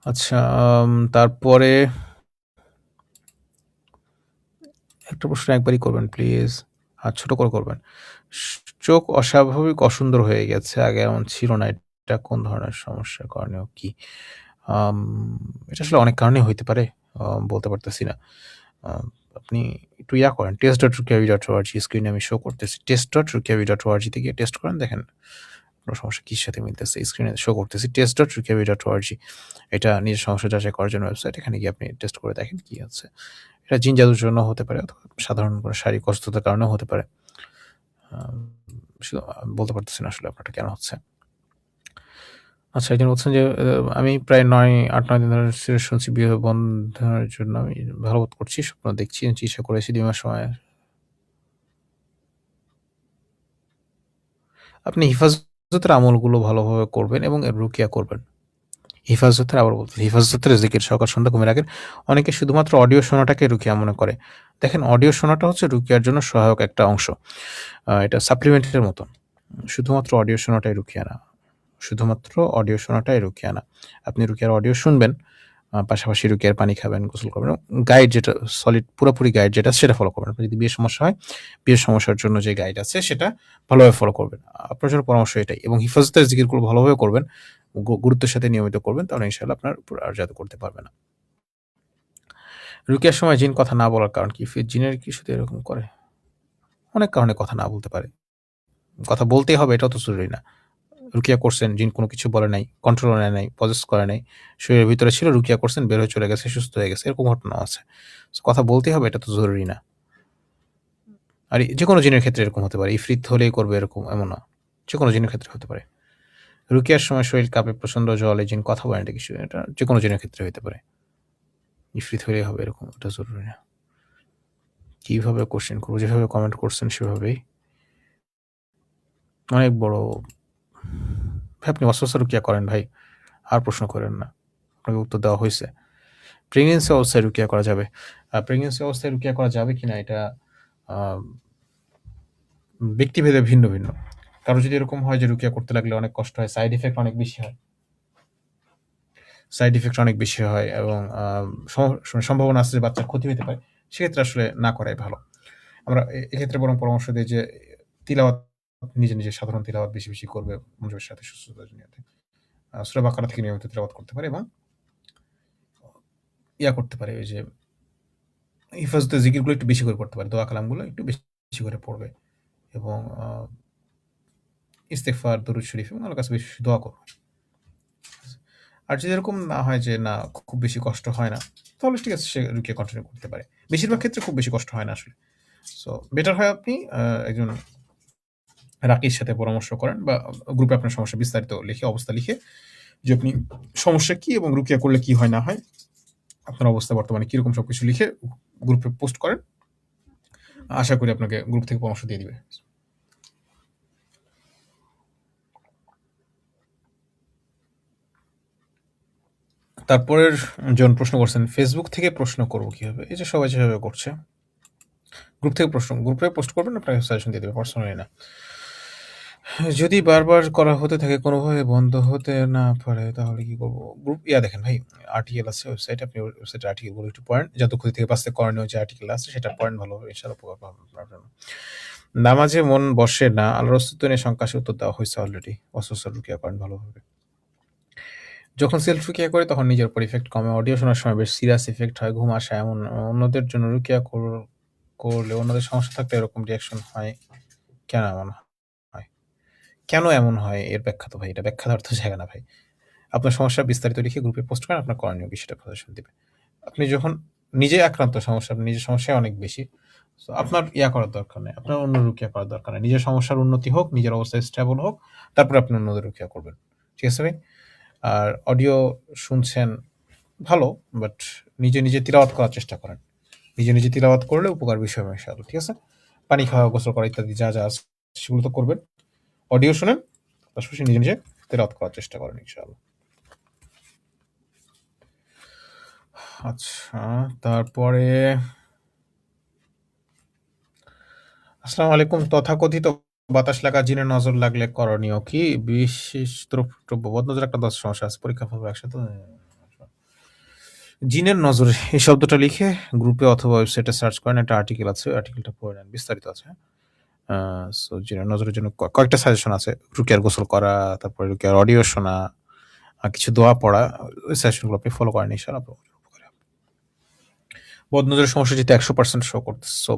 আচ্ছা, তারপরে একটা প্রশ্ন একবারই করবেন প্লিজ। ছোট করে করবেন। চোখ অস্বাভাবিক অসুন্দর হয়ে গেছে। আগে এমন ছিল না। এটা কোন ধরনের সমস্যা? করণীয় কি? আম এটা আসলে অনেক কারণেই হইতে পারে। বলতে পারতেছি না। আ আপনি একটু করেন। test.rukiavi.org স্ক্রিনে আমি শো করতেছি। test.rukiavi.org তে গিয়ে টেস্ট করেন, দেখেন আপনার সমস্যা কিসের সাথে মিলতেছে স্ক্রিনে শো করতেছি test.rukiavi.org। এটা নিজের সমস্যা যাচাই করার জন্য ওয়েবসাইট। এখানে গিয়ে আপনি টেস্ট করে দেখেন কি হচ্ছে। এটা জিন জাদুর জন্য হতে পারে অথবা সাধারণ কোনো শারীরিক অসুস্থতার কারণেও হতে পারে। শুধু বলতে পারতেছি না আসলে আপনারটা কেন হচ্ছে। আচ্ছা, একজন বলছেন যে আমি প্রায় ৮-৯ দিন ধরে শুনছি বিবাহ বন্ধনের জন্য আমি ভালো বোধ করছি। স্বপ্ন দেখছি, চিকিৎসা করেছি ২ মাস সময়। আপনি হিফাজতের আমলগুলো ভালোভাবে করবেন এবং রুকিয়া করবেন। হিফাজতের আবার বলছি, হিফাজতের জিকির সকাল সন্ধ্যা ঘুমের আগে অনেকে শুধুমাত্র অডিও শোনাটাকে রুকিয়া মনে করে। দেখেন, অডিও শোনাটা হচ্ছে রুকিয়ার জন্য সহায়ক একটা অংশ। এটা সাপ্লিমেন্টের মতন। শুধুমাত্র অডিও শোনাটাই রুকিয়া না। শুধুমাত্র অডিও শোনাটাই রুকিয়া না। আপনি রুকিয়ার অডিও শুনবেন, পাশাপাশি রুকিয়ার পানি খাবেন, গোসল করবেন এবং গাইড যেটা সলিড পুরোপুরি গাইড যেটা সেটা ফলো করবেন। আপনার যদি বিয়ের সমস্যা হয়, বিয়ের সমস্যার জন্য যে গাইড আছে সেটা ভালোভাবে ফলো করবেন। আপনার জন্য পরামর্শ এটাই এবং হিফাজতের জিকিরগুলো ভালোভাবে করবেন, গুরুত্বের সাথে নিয়মিত করবেন, তাহলে ইনশাআল্লাহ আপনার উপর আর জাদু করতে পারবে না। রুকিয়ার সময় জিন কথা না বলার কারণ কি? জিনের কি শুধু এরকম করে? অনেক কারণে কথা না বলতে পারে। কথা বলতেই হবে এটাও তো জরুরি না। রুকিয়া করছেন, জিন কোনো কিছু বলে নাই, কন্ট্রোল নেয় নাই, পজেস করে নাই। শরীরের ভিতরে ছিল, রুকিয়া করছেন, বের হয়ে চলে গেছে, সুস্থ হয়ে গেছে। এরকম ঘটনাও আছে। কথা বলতেই হবে এটা তো জরুরি না। আর যেকোনো জিনের ক্ষেত্রে এরকম হতে পারে। ইফরিত হলেই করবে এরকম এমন না। যেকোনো জিনের ক্ষেত্রে হতে পারে। রুকিয়ার সময় শরীর কাঁপে, প্রচণ্ড জলে জিন কথা বলে না কিছু, এটা যেকোনো জিনের ক্ষেত্রে হতে পারে। ইফরিত হলেই হবে এরকম, এটা জরুরি না। কিভাবে কোশ্চেন করবো? যেভাবে কমেন্ট করছেন সেভাবেই। অনেক বড় ভাই, আপনি ওয়াসওয়াসা রুকিয়া করেন ভাই, আর প্রশ্ন করেন না। আপনাকে উত্তর দেওয়া হয়েছে। প্রেগনেন্সি অবস্থায় রুকিয়া করা যাবে। প্রেগনেন্সি অবস্থায় রুকিয়া করা যাবে কিনা এটা ব্যক্তিভেদে ভিন্ন ভিন্ন। কারো যদি এরকম হয় যে রুকিয়া করতে লাগলে অনেক কষ্ট হয়, সাইড ইফেক্ট অনেক বেশি হয়, এবং সম্ভাবনা আছে যে বাচ্চার ক্ষতি হতে পারে, সেক্ষেত্রে আসলে না করাই ভালো। আমরা এক্ষেত্রে বরং পরামর্শ দিই যে তিলাওয়াত নিজে নিজে সাধারণ তিলাওয়াত বেশি বেশি করবে মনোযোগের সাথে, সুস্থতার জন্য সূরা বাকারা থেকে নিয়মিত তিলাওয়াত করতে পারে এবং করতে পারে, ওই যে হিফাজতের জিকিরগুলো একটু বেশি করে করতে পারে, দোয়া কালামগুলো একটু বেশি করে পড়বে এবং ইস্তেগফার, দরুদ শরীফ এবং আল্লাহর কাছে বেশি দোয়া করবে। আর যদি এরকম না হয় যে না খুব বেশি কষ্ট হয় না, তাহলে ঠিক আছে, সে রুকিয়া কন্টিনিউ করতে পারে। বেশিরভাগ ক্ষেত্রে খুব বেশি কষ্ট হয় না আসলে। সো বেটার হয় আপনি একজন রাকির সাথে পরামর্শ করেন বা গ্রুপে আপনার সমস্যা বিস্তারিত লিখে, অবস্থা লিখে, যে আপনি সমস্যা কি এবং রুকিয়া করলে কি হয় না হয়, আপনার অবস্থা বর্তমানে কিরকম সবকিছু লিখে গ্রুপে পোস্ট করেন। আশা করি আপনাকে গ্রুপ থেকে পরামর্শ দিয়ে দিবে। তারপরের জন প্রশ্ন করছেন, ফেসবুক থেকে প্রশ্ন করবো কিভাবে? এই যে সবাই যেভাবে করছে, গ্রুপ থেকে প্রশ্ন, গ্রুপে পোস্ট করবেন, আপনাকে সাজেশন দিয়ে দেবে, পার্সোনালি না। যদি বারবার করা হতে থাকে, কোনোভাবে বন্ধ হতে না পারে, তাহলে কি করবো? গ্রুপ দেখেন ভাই, আর্টিকেল আছে ওয়েবসাইটে, আপনি ওয়েবসাইটের আর্টিকেলগুলো একটু পড়েন, জাদুঘড়ি থেকে বাঁচতে করণীয় যে আর্টিকেল আছে সেটা পড়েন ভালোভাবে, ইনশাআল্লাহ উপকার পাবেন আপনার জন্য। নামাজে মন বসে না, আল্লাহর অস্তিত্ব নিয়ে শঙ্কাশে উত্তর দেওয়া হয়েছে অলরেডি। অস্বস্ব রুকিয়া করেন ভালোভাবে। যখন সেলফ রুকিয়া করি তখন নিজের উপর ইফেক্ট কমে, অডিও শোনার সময় বেশ সিরিয়াস ইফেক্ট হয়, ঘুম আসে, এমন অন্যদের জন্য রুকিয়া করলে অন্যদের সমস্যা থাকলে এরকম রিয়াকশন হয় কেন? এমন হয় কেন? এমন হয় এর ব্যাখ্যা তো ভাই, এটা ব্যাখ্যা দেওয়ার তো জায়গা না ভাই। আপনার সমস্যা বিস্তারিত লিখে গ্রুপে পোস্ট করেন, আপনার করণীয় কি সেটা সাজেশন দিবে। আপনি যখন নিজে আক্রান্ত সমস্যা, নিজের সমস্যায় অনেক বেশি, তো আপনার করার দরকার নেই, আপনার অন্য রুকিয়া করার দরকার নেই। নিজের সমস্যার উন্নতি হোক, নিজের অবস্থা স্টেবল হোক, তারপরে আপনি অন্যদের রুকিয়া করবেন। ঠিক আছে ভাই? আর অডিও শুনছেন ভালো, বাট নিজে নিজে তিলাওয়াত করার চেষ্টা করেন। নিজে নিজে তিলাওয়াত করলে উপকার বিষয় হবে ইনশাআল্লাহ। ঠিক আছে? পানি খাওয়া, গোসল করা ইত্যাদি যা যা আছে সেগুলো তো করবেন। অডিও শুনেন, পাশাপাশি নিজে নিজে তিলাওয়াত করার চেষ্টা করেন ইনশাআল্লাহ। আচ্ছা, তারপরে আসসালামু আলাইকুম। তথাকথিত বাতাস লাগা জিনের নজর লাগলে করণীয় কি? বিশেষ দ্রব্য বদনজর একটা দশ সমস্যা আছে, পরীক্ষা করবো একসাথে। জিনের নজর এই শব্দটা লিখে গ্রুপে অথবা ওয়েবসাইটে সার্চ করেন, একটা আর্টিকেল আছে, আর্টিকেলটা পড়ে নেন, বিস্তারিত আছে। সো জিনের নজরের জন্য কয়েকটা সাজেশন আছে, রুকিয়ার গোসল করা, তারপরে রুকিয়ার অডিও শোনা, কিছু দোয়া পড়া, ওই সাজেশনগুলো আপনি ফলো করেন, ইনশাআল্লাহ উপকারে হবে। বদনজরের সমস্যা যেটা 100% শো করতেছে, সো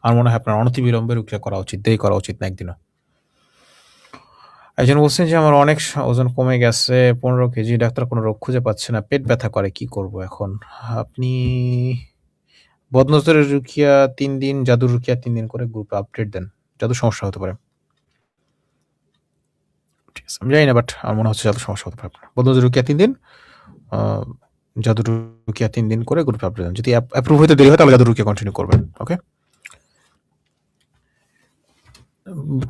আমার মনে হয় আপনার অনতিবিলম্বে রুকিয়া করা উচিত, দেরি করা উচিত না একদিনও। একজন বলছেন যে, "আমার অনেক ওজন কমে গেছে ১৫ কেজি। ডাক্তার কোনো রোগ খুঁজে পাচ্ছে না। পেট ব্যথা করে। কি করব এখন?" আপনি বদনজরের রুকিয়া ৩ দিন, জাদুর রুকিয়া ৩ দিন করে গ্রুপে আপডেট দেন। জাদুর সমস্যা হতে পারে। ঠিক আছে। আমি জানি না বাট আমার মনে হচ্ছে জাদুর সমস্যা হতে পারে আপনার। বদনজরের রুকিয়া ৩ দিন, আ জাদুর রুকিয়া ৩ দিন করে গ্রুপে আপডেট দেন। যদি অ্যাপ্রুভ হইতে দেরি হয় তাহলে জাদুর রুকিয়া কন্টিনিউ করবেন। ওকে?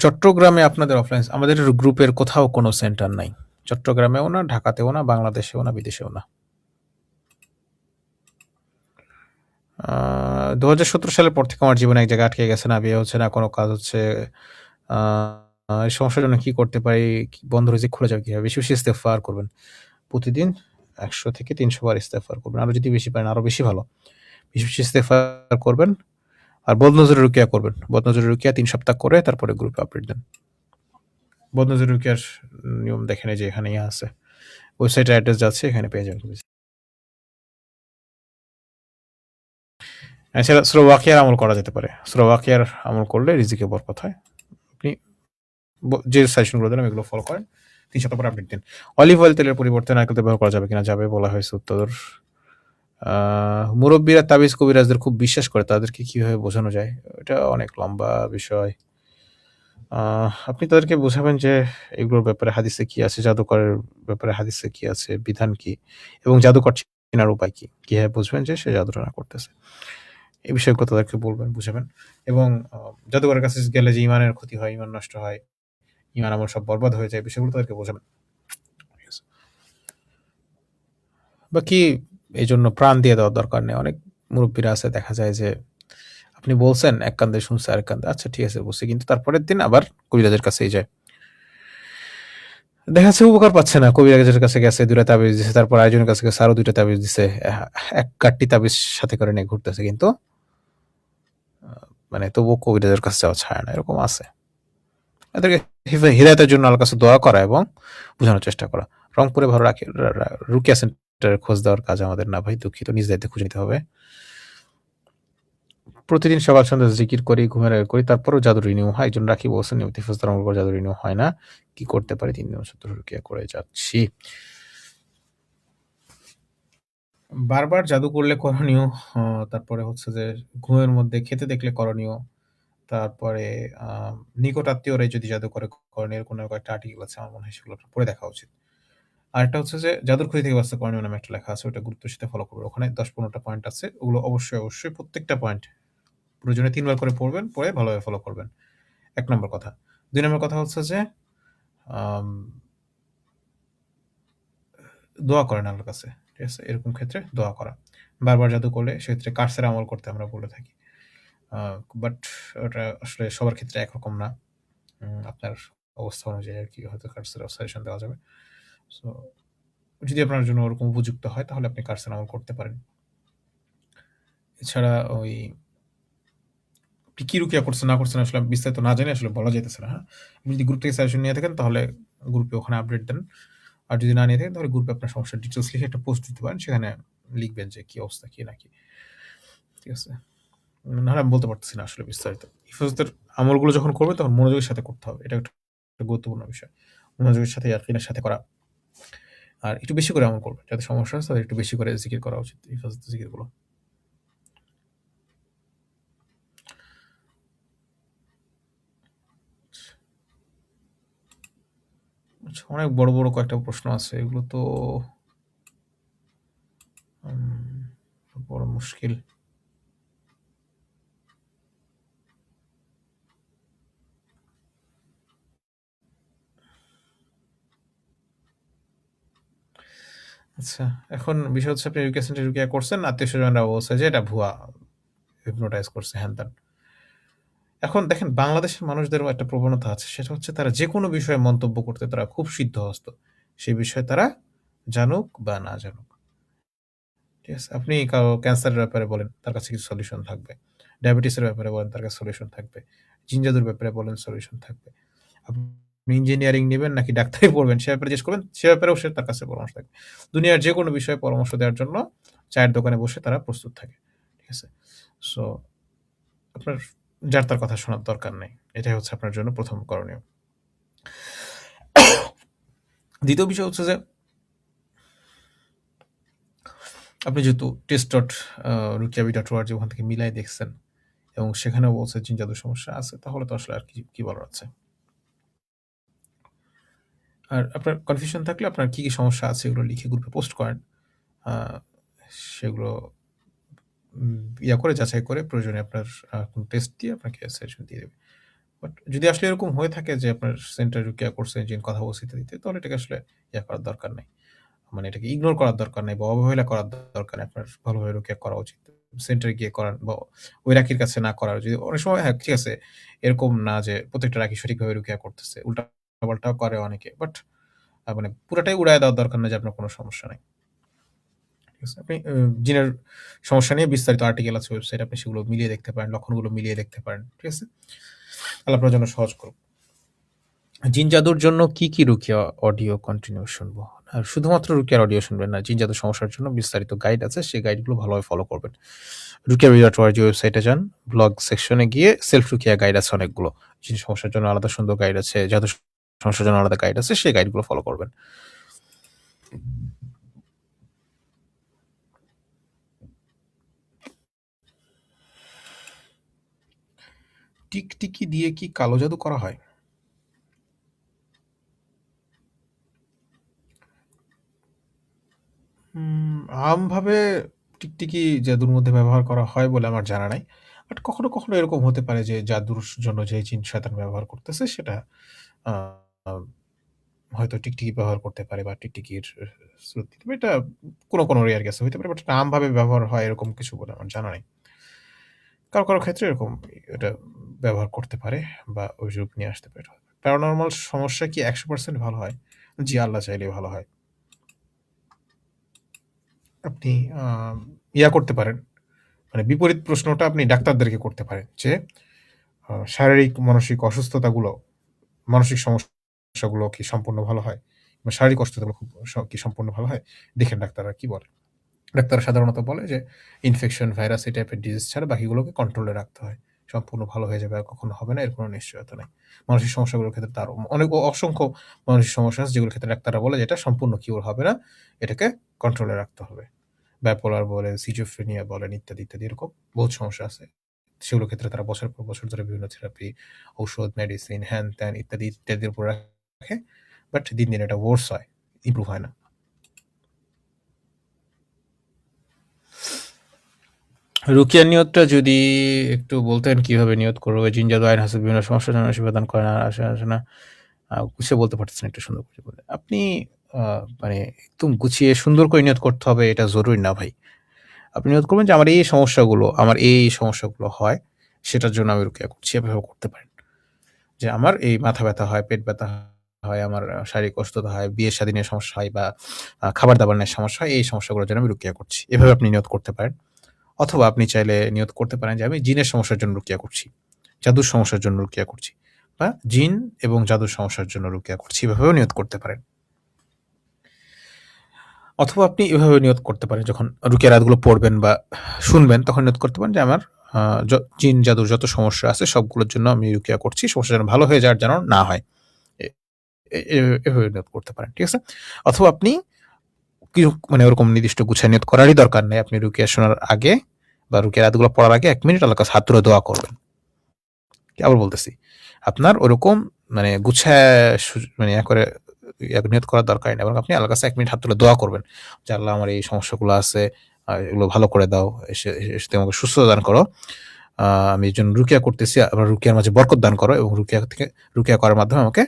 চট্টগ্রামে আপনাদের অফলাইন আমাদের গ্রুপের কোথাও কোনো সেন্টার নাই। চট্টগ্রামেও না, ঢাকাতেও না, বাংলাদেশেও না, বিদেশেও না। ২০১৭ সালের পর থেকে আমার জীবনে এক জায়গায় আটকে গেছে, না বিয়ে হচ্ছে, না কোনো কাজ হচ্ছে। আ এই সমস্যার জন্য কি করতে পারি? বন্ধ রিজিক খুলে যাবে কিভাবে? বেশি, বেশি ইস্তেগফার করবেন। প্রতিদিন ১০০ থেকে ৩০০ বার ইস্তেগফার করবেন। আরো যদি বেশি পারেন আরো বেশি ভালো। বেশি, বেশি ইস্তেগফার করবেন। আর বদনজরের রুকিয়া করবেন। বদনজরের রুকিয়া ৩ সপ্তাহ করে তারপরে গ্রুপে আপডেট দেন। বদনজরের রুকিয়ার নিয়ম দেখেন এই যে এখানে আছে। ওয়েবসাইটের অ্যাড্রেস যাচ্ছে, এখানে পেয়ে যাবেন। এছাড়া সূরা ওয়াকিয়ার আমল করা যেতে পারে। সূরা ওয়াকিয়ার আমল করলে রিজিকে বরকত হয়। আপনি যে সাজেশনগুলো দিলাম এগুলো ফলো করেন। ৩ সপ্তাহ পর আপডেট দিন। অলিভ অয়েল তেলের পরিবর্তে নারকেল তেল ব্যবহার করা যাবে কিনা? যাবে বলা হয়েছে উত্তর। মুরব্বীরা তাবিজ কবিরাজদের খুব বিশ্বাস করে। তাদেরকে কিভাবে বোঝানো যায়? এটা অনেক লম্বা বিষয়। আপনি তাদেরকে বোঝাবেন যে এগুলোর ব্যাপারে হাদিসে কি আছে, জাদুকরের ব্যাপারে হাদিসে কি আছে, বিধান কি এবং জাদুকর চেনার উপায় কি? কিভাবে বুঝবেন যে সে জাদুটা না করতেছে? এই বিষয়গুলো তাদেরকে বলবেন, বুঝাবেন এবং জাদুকরের কাছে গেলে যে ইমানের ক্ষতি হয়, ইমান নষ্ট হয়, ইমান আমল সব বরবাদ হয়ে যায়, বিষয়গুলো তাদেরকে বোঝাবেন। ঠিক আছে? বাকি এজন্য প্রাণ দিয়ে দেওয়ার দরকার নেই। অনেক মুরব্বীরা আছে দেখা যায় যে আপনি বলছেন এক কান্দে শুনছে আরেক কান্দে, আচ্ছা ঠিক আছে বুঝছি। কিন্তু তারপরের দিন আবার কবিরাজের কাছেই যায়। দেখা যাচ্ছে উপকার পাচ্ছে না। কবিরাজের কাছে গেছে, ২ টা তাবিজ দিছে। তারপর আরেকজনের কাছে গেছে, আরো ২ টা তাবিজ দিছে। এক গাঁটটি তাবিজ সাথে করে নিয়ে ঘুরতেছে। কিন্তু আ মানে তবুও কবিরাজের কাছে যাওয়া ছাড়ে না। এরকম আছে। এদেরকে হিদায়াতের জন্য আল্লাহর কাছে দোয়া করা এবং বোঝানোর চেষ্টা করা। রংপুরে ভালো রুকিয়া সেন্টারের খোঁজ দেওয়ার কাজ আমাদের না ভাই, দুঃখিত। নিজ দায়িত্বে খুঁজে নিতে হবে। প্রতিদিন সকাল সন্ধ্যা জিকির করি, ঘুমের আগে করি, তারপরেও জাদু রিনিউ হয়। একজন রাখি বলছেন নিয়মিত হিফাজতের আমল করে জাদু রিনিউ হয় না। কি করতে পারি? ৩ দিন সত্তর রুকিয়া করে যাচ্ছি। বারবার জাদু করলে করণীয়, আ তারপরে হচ্ছে যে ঘুমের মধ্যে খেতে দেখলে করণীয়। তারপরে আ নিকট আত্মীয়রাই যদি জাদু করে করণীয় কোনো কয়েকটা আর্টিকেল আছে আমার মনে হয় সেগুলো আপনার পড়ে দেখা উচিত। আরেকটা হচ্ছে যে জাদুর ক্ষতি থেকে বাঁচতে করণীয় নামে একটা লেখা আছে। ওটা গুরুত্বের সাথে ফলো করবেন। ওখানে ১০-১৫ টা পয়েন্ট আছে। ওগুলো অবশ্যই, অবশ্যই প্রত্যেকটা পয়েন্ট প্রয়োজনে ৩ বার করে পড়বেন, পড়ে ভালোভাবে ফলো করবেন। ১ নম্বর কথা। ২ নম্বর কথা হচ্ছে যে আম দোয়া করেন আল্লাহর কাছে। ঠিক আছে? এরকম ক্ষেত্রে দোয়া করা। বারবার জাদু করলে সেক্ষেত্রে কার্সের আমল করতে আমরা বলে থাকি। আ বাট ওটা আসলে সবার ক্ষেত্রে একরকম না। আপনার অবস্থা অনুযায়ী আরকি হয়তো কার্সের সাজেশন দেওয়া যাবে। সো যদি আপনার জন্য ওরকম উপযুক্ত হয় তাহলে আপনি কার্সের আমল করতে পারেন। এছাড়া ওই আপনি কি রুকিয়া করছেন না করছেন আসলে বিস্তারিত না জেনে আসলে বলা যাইতেছে না, হ্যাঁ? আপনি যদি গ্রুপ থেকে সাজেশন নিয়ে থাকেন তাহলে গ্রুপে ওখানে আপডেট দেন। আর যদি না নিয়ে থাকেন তাহলে গ্রুপে আপনার সমস্যার ডিটেইলস লিখে একটা পোস্ট দিতে পারেন। সেখানে লিখবেন যে কি অবস্থা, কি না কি। ঠিক আছে? নাহলে আমি বলতে পারতেছি না আসলে বিস্তারিত। হিফাজতের আমলগুলো যখন করবেন তখন মনোযোগের সাথে করতে হবে। এটা একটা গুরুত্বপূর্ণ বিষয়। মনোযোগের সাথে ইয়াকিনের সাথে করা। আর একটু বেশি করে আমল করবেন। যাদের সমস্যা আছে তাদের একটু বেশি করে জিকির করা উচিত। হিফাজতের জিকিরগুলো। আচ্ছা, অনেক বড়, বড় কয়েকটা প্রশ্ন আছে। এগুলো তো বড় মুশকিল। আচ্ছা, এখন বিষয় হচ্ছে আপনি রুকিয়া সেন্টারে রুকিয়া করছেন, আত্মীয়স্বজনরা বলছে যে এটা ভুয়া, হিপনোটাইজ করছে হ্যান-ত্যান। এখন দেখেন বাংলাদেশের মানুষদেরও একটা প্রবণতা আছে। সেটা হচ্ছে তারা যেকোনো বিষয়ে মন্তব্য করতে তারা খুব সিদ্ধহস্ত। সেই বিষয়ে তারা জানুক বা না জানুক। ঠিক আছে? আপনি ক্যান্সারের ব্যাপারে বলেন, তার কাছে কিছু সলিউশন থাকবে। ডায়াবেটিসের ব্যাপারে বলেন, তার কাছে সলিউশন থাকবে। জিন জাদুর ব্যাপারে বলেন, সলিউশন থাকবে। আপনি ইঞ্জিনিয়ারিং নিবেন নাকি ডাক্তারি পড়বেন সে ব্যাপারে জিজ্ঞেস করবেন, সে ব্যাপারেও সে তার কাছে পরামর্শ থাকবে। দুনিয়ার যেকোনো বিষয়ে পরামর্শ দেওয়ার জন্য চায়ের দোকানে বসে তারা প্রস্তুত থাকে। ঠিক আছে? সো আপনার যার তার কথা শোনার দরকার নেই। এটাই হচ্ছে আপনার জন্য ১ম করণীয়। দ্বিতীয় বিষয় হচ্ছে যে আপনি যেহেতু test.rukiabi.org ওখান থেকে মিলাই দেখছেন এবং সেখানেও বলছে জিন জাদুর সমস্যা আছে, তাহলে তো আসলে আর কি বলার আছে। আর আপনার কনফিউশন থাকলে আপনার কি সমস্যা আছে এগুলো লিখে গ্রুপে পোস্ট করেন। সেগুলো করে যাচাই করে প্রয়োজনে আপনার কোনো টেস্ট দিয়ে আপনাকে সাজেশন দিয়ে দেবে। বাট যদি আসলে এরকম হয়ে থাকে যে আপনার সেন্টার রুকিয়া করছে, জিন কথা বলছে ইত্যাদিতে, তাহলে এটাকে আসলে করার দরকার নাই। মানে এটাকে ইগনোর করার দরকার নাই বা অবহেলা করার দরকার নেই। আপনার ভালোভাবে রুকিয়া করা উচিত। সেন্টারে গিয়ে করান বা ওই রাকির কাছে না করার, যদি অনেক সময় ঠিক আছে, এরকম না যে প্রত্যেকটা রাকি সঠিকভাবে রুকিয়া করতেছে। উল্টা-পাল্টাও করে অনেকে। বাট মানে পুরাটাই উড়ায় দেওয়ার দরকার নাই যে আপনার কোনো সমস্যা নাই। ঠিক আছে? আপনি জিনের সমস্যা নিয়ে বিস্তারিত আর্টিকেল আছে ওয়েবসাইটে, আপনি সেগুলো মিলিয়ে দেখতে পারেন, লক্ষণগুলো মিলিয়ে দেখতে পারেন। ঠিক আছে? আল্লাহ আপনার জন্য সহজ করুক। জিন জাদুর জন্য কি রুকিয়া অডিও কন্টিনিউ শুনবো? আর শুধুমাত্র রুকিয়ার অডিও শুনবেন না, জিন জাদুর সমস্যার জন্য বিস্তারিত গাইড আছে, সেই গাইডগুলো ভালোভাবে ফলো করবেন। rukiabi.org ওয়েবসাইটে যান, ব্লগ সেকশনে গিয়ে সেলফ রুকিয়া গাইড আছে অনেকগুলো। জিন সমস্যার জন্য আলাদা সুন্দর গাইড আছে, জাদু সমস্যার জন্য আলাদা গাইড আছে, সেই গাইডগুলো ফলো করবেন। টিকটিকি দিয়ে কি কালো জাদু করা হয়? আমভাবে টিকটিকি জাদুর মধ্যে ব্যবহার করা হয় বলে আমার জানা নাই। বাট কখনো এরকম হতে পারে যে জাদুর জন্য যে জিন শয়তান ব্যবহার করতেছে সেটা আ হয়তো টিকটিকি ব্যবহার করতে পারে বা টিকটিকির স্রোত দিতে পারে। এটা কোনো রেয়ার কেসে হইতে পারে। বাট এটা আমভাবে ব্যবহার হয় এরকম কিছু বলে আমার জানা নাই। কারো ক্ষেত্রে এরকম এটা ব্যবহার করতে পারে বা ওই রূপ নিয়ে আসতে পারে। প্যারানরমাল সমস্যা কি 100% ভালো হয়? জি, আল্লাহ চাইলে ভালো হয়। আপনি আ করতে পারেন। মানে বিপরীত প্রশ্নটা আপনি ডাক্তারদেরকে করতে পারেন যে, শারীরিক মানসিক অসুস্থতাগুলো, মানসিক সমস্যাগুলো কি সম্পূর্ণ ভালো হয়? বা শারীরিক অসুস্থতাগুলো কি সম্পূর্ণ ভালো হয়? দেখেন ডাক্তাররা কি বলে। ডাক্তাররা সাধারণত বলে যে, ইনফেকশন, ভাইরাস এই টাইপের ডিজিজ ছাড়া বাকিগুলোকে কন্ট্রোলে রাখতে হয়। সম্পূর্ণ ভালো হয়ে যাবে আর কখনো হবে না, এর কোনো নিশ্চয়তা নাই। মানসিক সমস্যাগুলোর ক্ষেত্রে তার অসংখ্য মানসিক সমস্যা আছে যেগুলোর ক্ষেত্রে ডাক্তাররা বলে যে, এটা সম্পূর্ণ কিওর হবে না। এটাকে কন্ট্রোলে রাখতে হবে। bipolar বলেন, schizophrenia বলেন ইত্যাদি এরকম বহুত সমস্যা আছে। সেগুলোর ক্ষেত্রে তারা বছরের পর বছর ধরে বিভিন্ন থেরাপি, ঔষধ, মেডিসিন, হ্যান-ত্যান ইত্যাদির উপর রাখে। বাট দিন এটা worse হয়, ইমপ্রুভ হয় না। রুকিয়ার নিয়তটা যদি একটু বলতেন কিভাবে নিয়ত করবো? জিন জাদু আইন হাসিল বিভিন্ন সমস্যার জন্য সমাধান করে না, আসে না। গুছিয়ে বলতে পারতেছেন একটু সুন্দর করে বলে। আপনি মানে একদম গুছিয়ে সুন্দর করে নিয়ত করতে হবে এটা জরুরি না ভাই। আপনি নিয়ত করবেন যে আমার এই সমস্যাগুলো হয়, সেটার জন্য আমি রুকিয়া করছি। এভাবে করতে পারেন। যে আমার এই মাথা ব্যথা হয়, পেট ব্যথা হয়, আমার শারীরিক অসুস্থতা হয়, বিয়ে-শাদী নিয়ে সমস্যা হয় বা খাবার-দাবার নিয়ে সমস্যা হয়, এই সমস্যাগুলোর জন্য আমি রুকিয়া করছি। এভাবে আপনি নিয়ত করতে পারেন। অথবা আপনি চাইলে নিয়ত করতে পারেন যে আমি জিনের সমস্যার জন্য রুকিয়া করছি, জাদুর সমস্যার জন্য রুকিয়া করছি বা জিন এবং জাদুর সমস্যার জন্য রুকিয়া করছি। এভাবেও নিয়ত করতে পারেন। অথবা আপনি এভাবে নিয়ত করতে পারেন, যখন রুকিয়ার আয়াতগুলো পড়বেন বা শুনবেন তখন নিয়ত করতে পারেন যে আমার জিন জাদুর যত সমস্যা আছে সবগুলোর জন্য আমি রুকিয়া করছি, সমস্যা যেন ভালো হয়ে যাওয়ার যেন না হয়। এভাবে নিয়ত করতে পারেন। ঠিক আছে? অথবা আপনি মানে ওরকম নির্দিষ্ট গুছায় নিয়ত করারই দরকার নেই। আপনি রুকিয়া শোনার আগে বা রুকিয়ার আয়াতগুলো পড়ার আগে ১ মিনিট আল্লাহর কাছে হাত তুলে দোয়া করবেন। আবার বলতেছি, আপনার ওরকম মানে গুছায় মানে করে নিয়ত করার দরকার নেই, এবং আপনি আল্লাহর কাছে ১ মিনিট হাত তুলে দোয়া করবেন যে, আল্লাহ আমার এই সমস্যাগুলো আছে, এগুলো ভালো করে দাও, এসে আমাকে সুস্থতা দান করো। আমি এই জন্য রুকিয়া করতেছি, আবার রুকিয়ার মাঝে বরকত দান করো এবং রুকিয়া করার মাধ্যমে আমাকে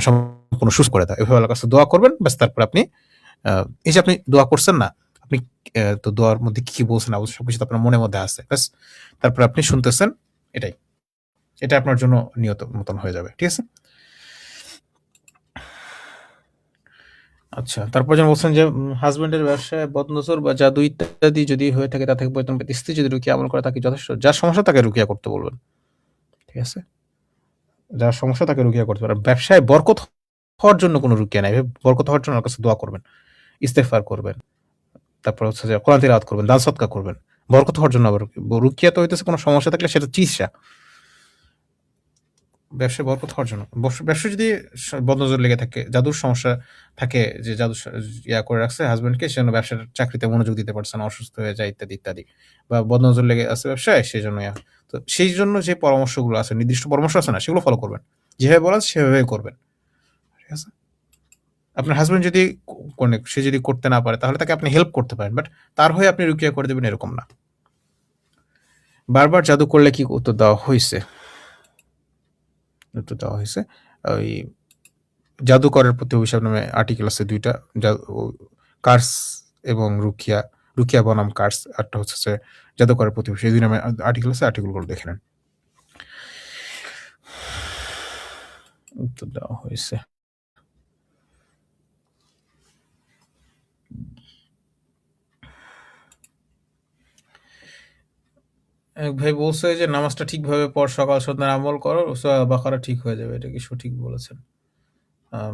সম্পূর্ণ সুস্থ করে দাও। এভাবে আল্লাহর কাছে দোয়া করবেন। ব্যাস, তারপর আপনি এই যে আপনি দোয়া করছেন না, আপনি তো দোয়ার মধ্যে কি বলছেন না বলছেন সবকিছু তো আপনার মনের মধ্যে আছে। ব্যাস, তারপর আপনি শুনতেছেন, এটাই। এটা আপনার জন্য নিয়ত মতন হয়ে যাবে। ঠিক আছে? আচ্ছা, তারপর যেন বলছেন যে হাসব্যান্ডের ব্যবসায় বদনজর বা জাদু ইত্যাদি যদি হয়ে থাকে, তা থেকে পরিত্রাণ পেতে স্ত্রী যদি রুকিয়া আমল করে তাকে যথেষ্ট। যার সমস্যা তাকে রুকিয়া করতে বলবেন। ঠিক আছে? যার সমস্যা তাকে রুকিয়া করতে পারেন। ব্যবসায় বরকত হওয়ার জন্য কোনো রুকিয়া নাই। বরকত হওয়ার জন্য আল্লাহর কাছে দোয়া করবেন, ইস্তেগফার করবেন। তারপর হচ্ছে যে কোরআন তিলাওয়াত করবেন, দান সদকা করবেন। বরকত হওয়ার জন্য আবার রুকিয়া তো হইতেছে কোনো সমস্যা থাকলে সেটা চিকিৎসা। ব্যবসায় বরকত হওয়ার জন্য। ব্যবসায় যদি বদনজর লেগে থাকে, জাদুর সমস্যা থাকে যে জাদু করে রাখছে হাসব্যান্ডকে, সেজন্য ব্যবসার চাকরিতে মনোযোগ দিতে পারছে না, অসুস্থ হয়ে যায় ইত্যাদি, ইত্যাদি। বা বদনজর লেগে আছে ব্যবসায়, সেজন্য তো সেই জন্য যে পরামর্শগুলো আছে, নির্দিষ্ট পরামর্শ আছে না, সেগুলো ফলো করবেন। যেভাবে বলা আছে সেভাবেই করবেন। ঠিক আছে? আপনার হাসব্যান্ড যদি সে যদি করতে না পারে, তাহলে তাকে আপনি হেল্প করতে পারেন, বাট তার হয়ে আপনি রুকিয়া করে দেবেন এরকম না। বারবার জাদু করলে কি উত্তর দেওয়া হয়েছে? উত্তর দেওয়া হয়েছে ওই জাদুকরের প্রতি অভিশাপ নামে আর্টিকেল আছে ২টা, কার্স এবং রুকিয়া, রুকিয়া বনাম কার্স, একটা হচ্ছে যে জাদুকরের প্রতি অভিশাপ, এই ২ নামে আর্টিকেল আছে, আর্টিকেলগুলো দেখে নেন। উত্তর দেওয়া হয়েছে। এক ভাই বলছে যে নামাজটা ঠিকভাবে পড়, সকাল সন্ধ্যার আমল করো, সূরা বাকারা ঠিক হয়ে যাবে। এটা কি সঠিক বলেছেন?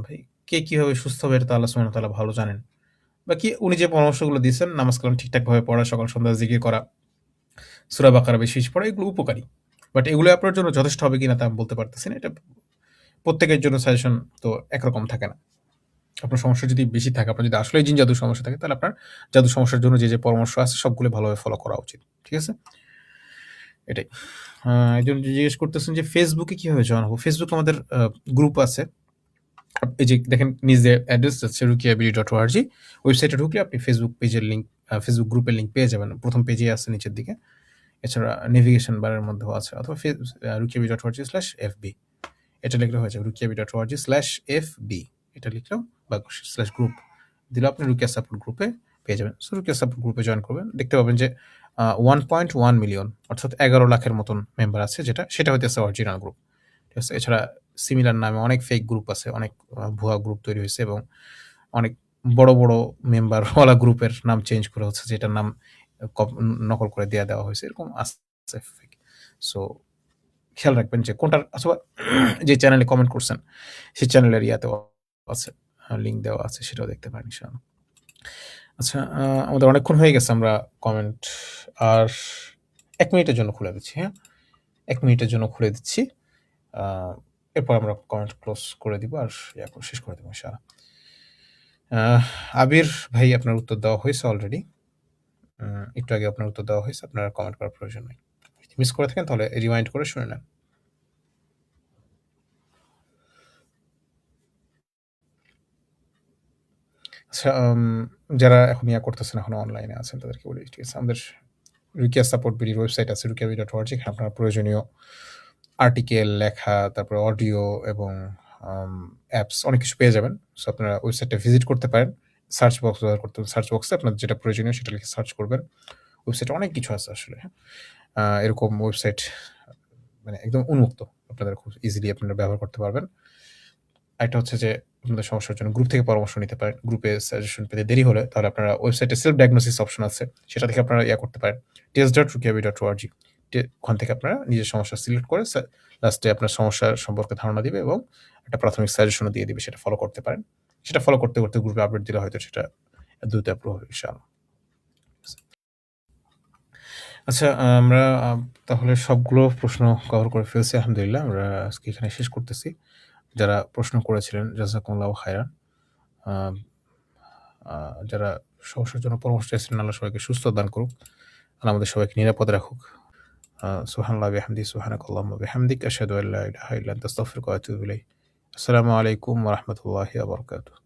ভাই, কে কিভাবে সুস্থ হবে এটা তো আল্লাহ সুবহানাহু ওয়া তাআলা ভালো জানেন। বা কি উনি যে পরামর্শগুলো দিয়েছেন, নামাজ কালাম ঠিকঠাকভাবে পড়া, সকাল সন্ধ্যা জিকির করা, সূরা বাকারা বেশি বেশি পড়া, এগুলো উপকারী। বাট এগুলো আপনার জন্য যথেষ্ট হবে কিনা তা আমি বলতে পারতেছি না। এটা প্রত্যেকের জন্য সাজেশন তো একরকম থাকে না। আপনার সমস্যা যদি বেশি থাকে, আপনার যদি আসলেই জিন জাদুর সমস্যা থাকে, তাহলে আপনার জাদুর সমস্যার জন্য যে পরামর্শ আছে সবগুলো ভালোভাবে ফলো করা উচিত। ঠিক আছে? এটাই। একজন জিজ্ঞেস করতেছেন যে ফেসবুকে কিভাবে জয়েন হবো? ফেসবুক আমাদের গ্রুপ আছে। এই যে দেখেন নিজের অ্যাড্রেস যাচ্ছে rukiabd.org, ওয়েবসাইটে ঢুকলে আপনি ফেসবুক পেজের লিঙ্ক, ফেসবুক গ্রুপের লিঙ্ক পেয়ে যাবেন। প্রথম পেজেই আছে নিচের দিকে। এছাড়া নেভিগেশন বারের মধ্যেও আছে, অথবা rukiabd.org/fb এটা লিখলে হয়ে যাবে। rukiabd.org/fb এটা লিখলেও, বা /গ্রুপ দিলে আপনি রুকিয়া সাপোর্ট গ্রুপে পেয়ে যাবেন। সো রুকিয়া সাপোর্ট গ্রুপে জয়েন করবেন, দেখতে পাবেন যে 1.1 মিলিয়ন অর্থাৎ 11 লাখের মতন মেম্বার আছে, সেটা হইতেছে অরিজিনাল গ্রুপ। ঠিক আছে? এছাড়া সিমিলার নামে অনেক ফেক গ্রুপ আছে, অনেক ভুয়া গ্রুপ তৈরি হয়েছে, এবং অনেক বড় বড় মেম্বার ওয়ালা গ্রুপের নাম চেঞ্জ করে হচ্ছে, যেটার নাম নকল করে দেওয়া হয়েছে, এরকম আছে ফেক। সো খেয়াল রাখবেন যে কোনটার, অথবা যে চ্যানেলে কমেন্ট করছেন সেই চ্যানেলের ইয়াতেও আছে, লিঙ্ক দেওয়া আছে, সেটাও দেখতে পারেন ইনশাআল্লাহ। আচ্ছা, আমাদের অনেকক্ষণ হয়ে গেছে, আমরা কমেন্ট আর ১ মিনিটের জন্য খুলে দিচ্ছি। হ্যাঁ, ১ মিনিটের জন্য খুলে দিচ্ছি। এরপর আমরা কমেন্ট ক্লোজ করে দিব আর শেষ করে দেবো ইনশাআল্লাহ। আবির ভাই, আপনার উত্তর দেওয়া হয়েছে অলরেডি। একটু আগে আপনার উত্তর দেওয়া হয়েছে, আপনার কমেন্ট করার প্রয়োজন নেই। মিস করে থাকেন তাহলে রিমাইন্ড করে শুনে নেন। আচ্ছা, যারা এখন করতেছেন, এখনো অনলাইনে আছেন, তাদেরকে বলি, ঠিক আছে, আমাদের রুকিয়া সাপোর্ট বিডির ওয়েবসাইট আছে rukiabd.org, এখানে আপনার প্রয়োজনীয় আর্টিকেল, লেখা, তারপরে অডিও এবং অ্যাপস অনেক কিছু পেয়ে যাবেন। সো আপনারা ওয়েবসাইটটা ভিজিট করতে পারেন। সার্চ বক্স ব্যবহার করতে, সার্চ বক্সে আপনার যেটা প্রয়োজনীয় সেটা লিখে সার্চ করবেন। ওয়েবসাইটে অনেক কিছু আছে আসলে। হ্যাঁ, এরকম ওয়েবসাইট মানে একদম উন্মুক্ত, আপনাদের খুব ইজিলি আপনারা ব্যবহার করতে পারবেন। আরেকটা হচ্ছে যে আপনাদের সমস্যার জন্য গ্রুপ থেকে পরামর্শ নিতে পারেন। গ্রুপে সাজেশন পেতে দেরি হলে তাহলে আপনারা ওয়েবসাইটে সেলফ ডায়াগনোসিস অপশন আছে, সেটা থেকে আপনারা করতে পারেন, test.rukiabd.org। ওখান থেকে আপনারা নিজের সমস্যা সিলেক্ট করে লাস্টে আপনার সমস্যার সম্পর্কে ধারণা দিবে এবং একটা প্রাথমিক সাজেশনও দিয়ে দিবে, সেটা ফলো করতে পারেন। সেটা ফলো করতে করতে গ্রুপে আপডেট দিলে হয়তো সেটা দ্রুত অ্যাপ্রুভ হবে ইনশাআল্লাহ। আচ্ছা, আমরা তাহলে সবগুলো প্রশ্ন কভার করে ফেলছি আলহামদুলিল্লাহ। আমরা আজকে এখানে শেষ করতেছি। যারা প্রশ্ন করেছিলেন জাযাকুমুল্লাহু খায়রান। যারা সমস্যার জন্য পরামর্শ চাইছিলেন, আল্লাহ সবাইকে সুস্থ দান করুক, আল্লাহ আমাদের সবাইকে নিরাপদে রাখুক। সুবহানাল্লাহি ওয়া বিহামদিহি, সুবহানাকাল্লাহুম্মা ওয়া বিহামদিক, আশহাদু আল্লা ইলাহা ইল্লা আনতা, আস্তাগফিরুকা ওয়া আতুবু ইলাইক। আসসালামু আলাইকুম ওয়া রাহমাতুল্লাহি ওয়া বারাকাতুহু।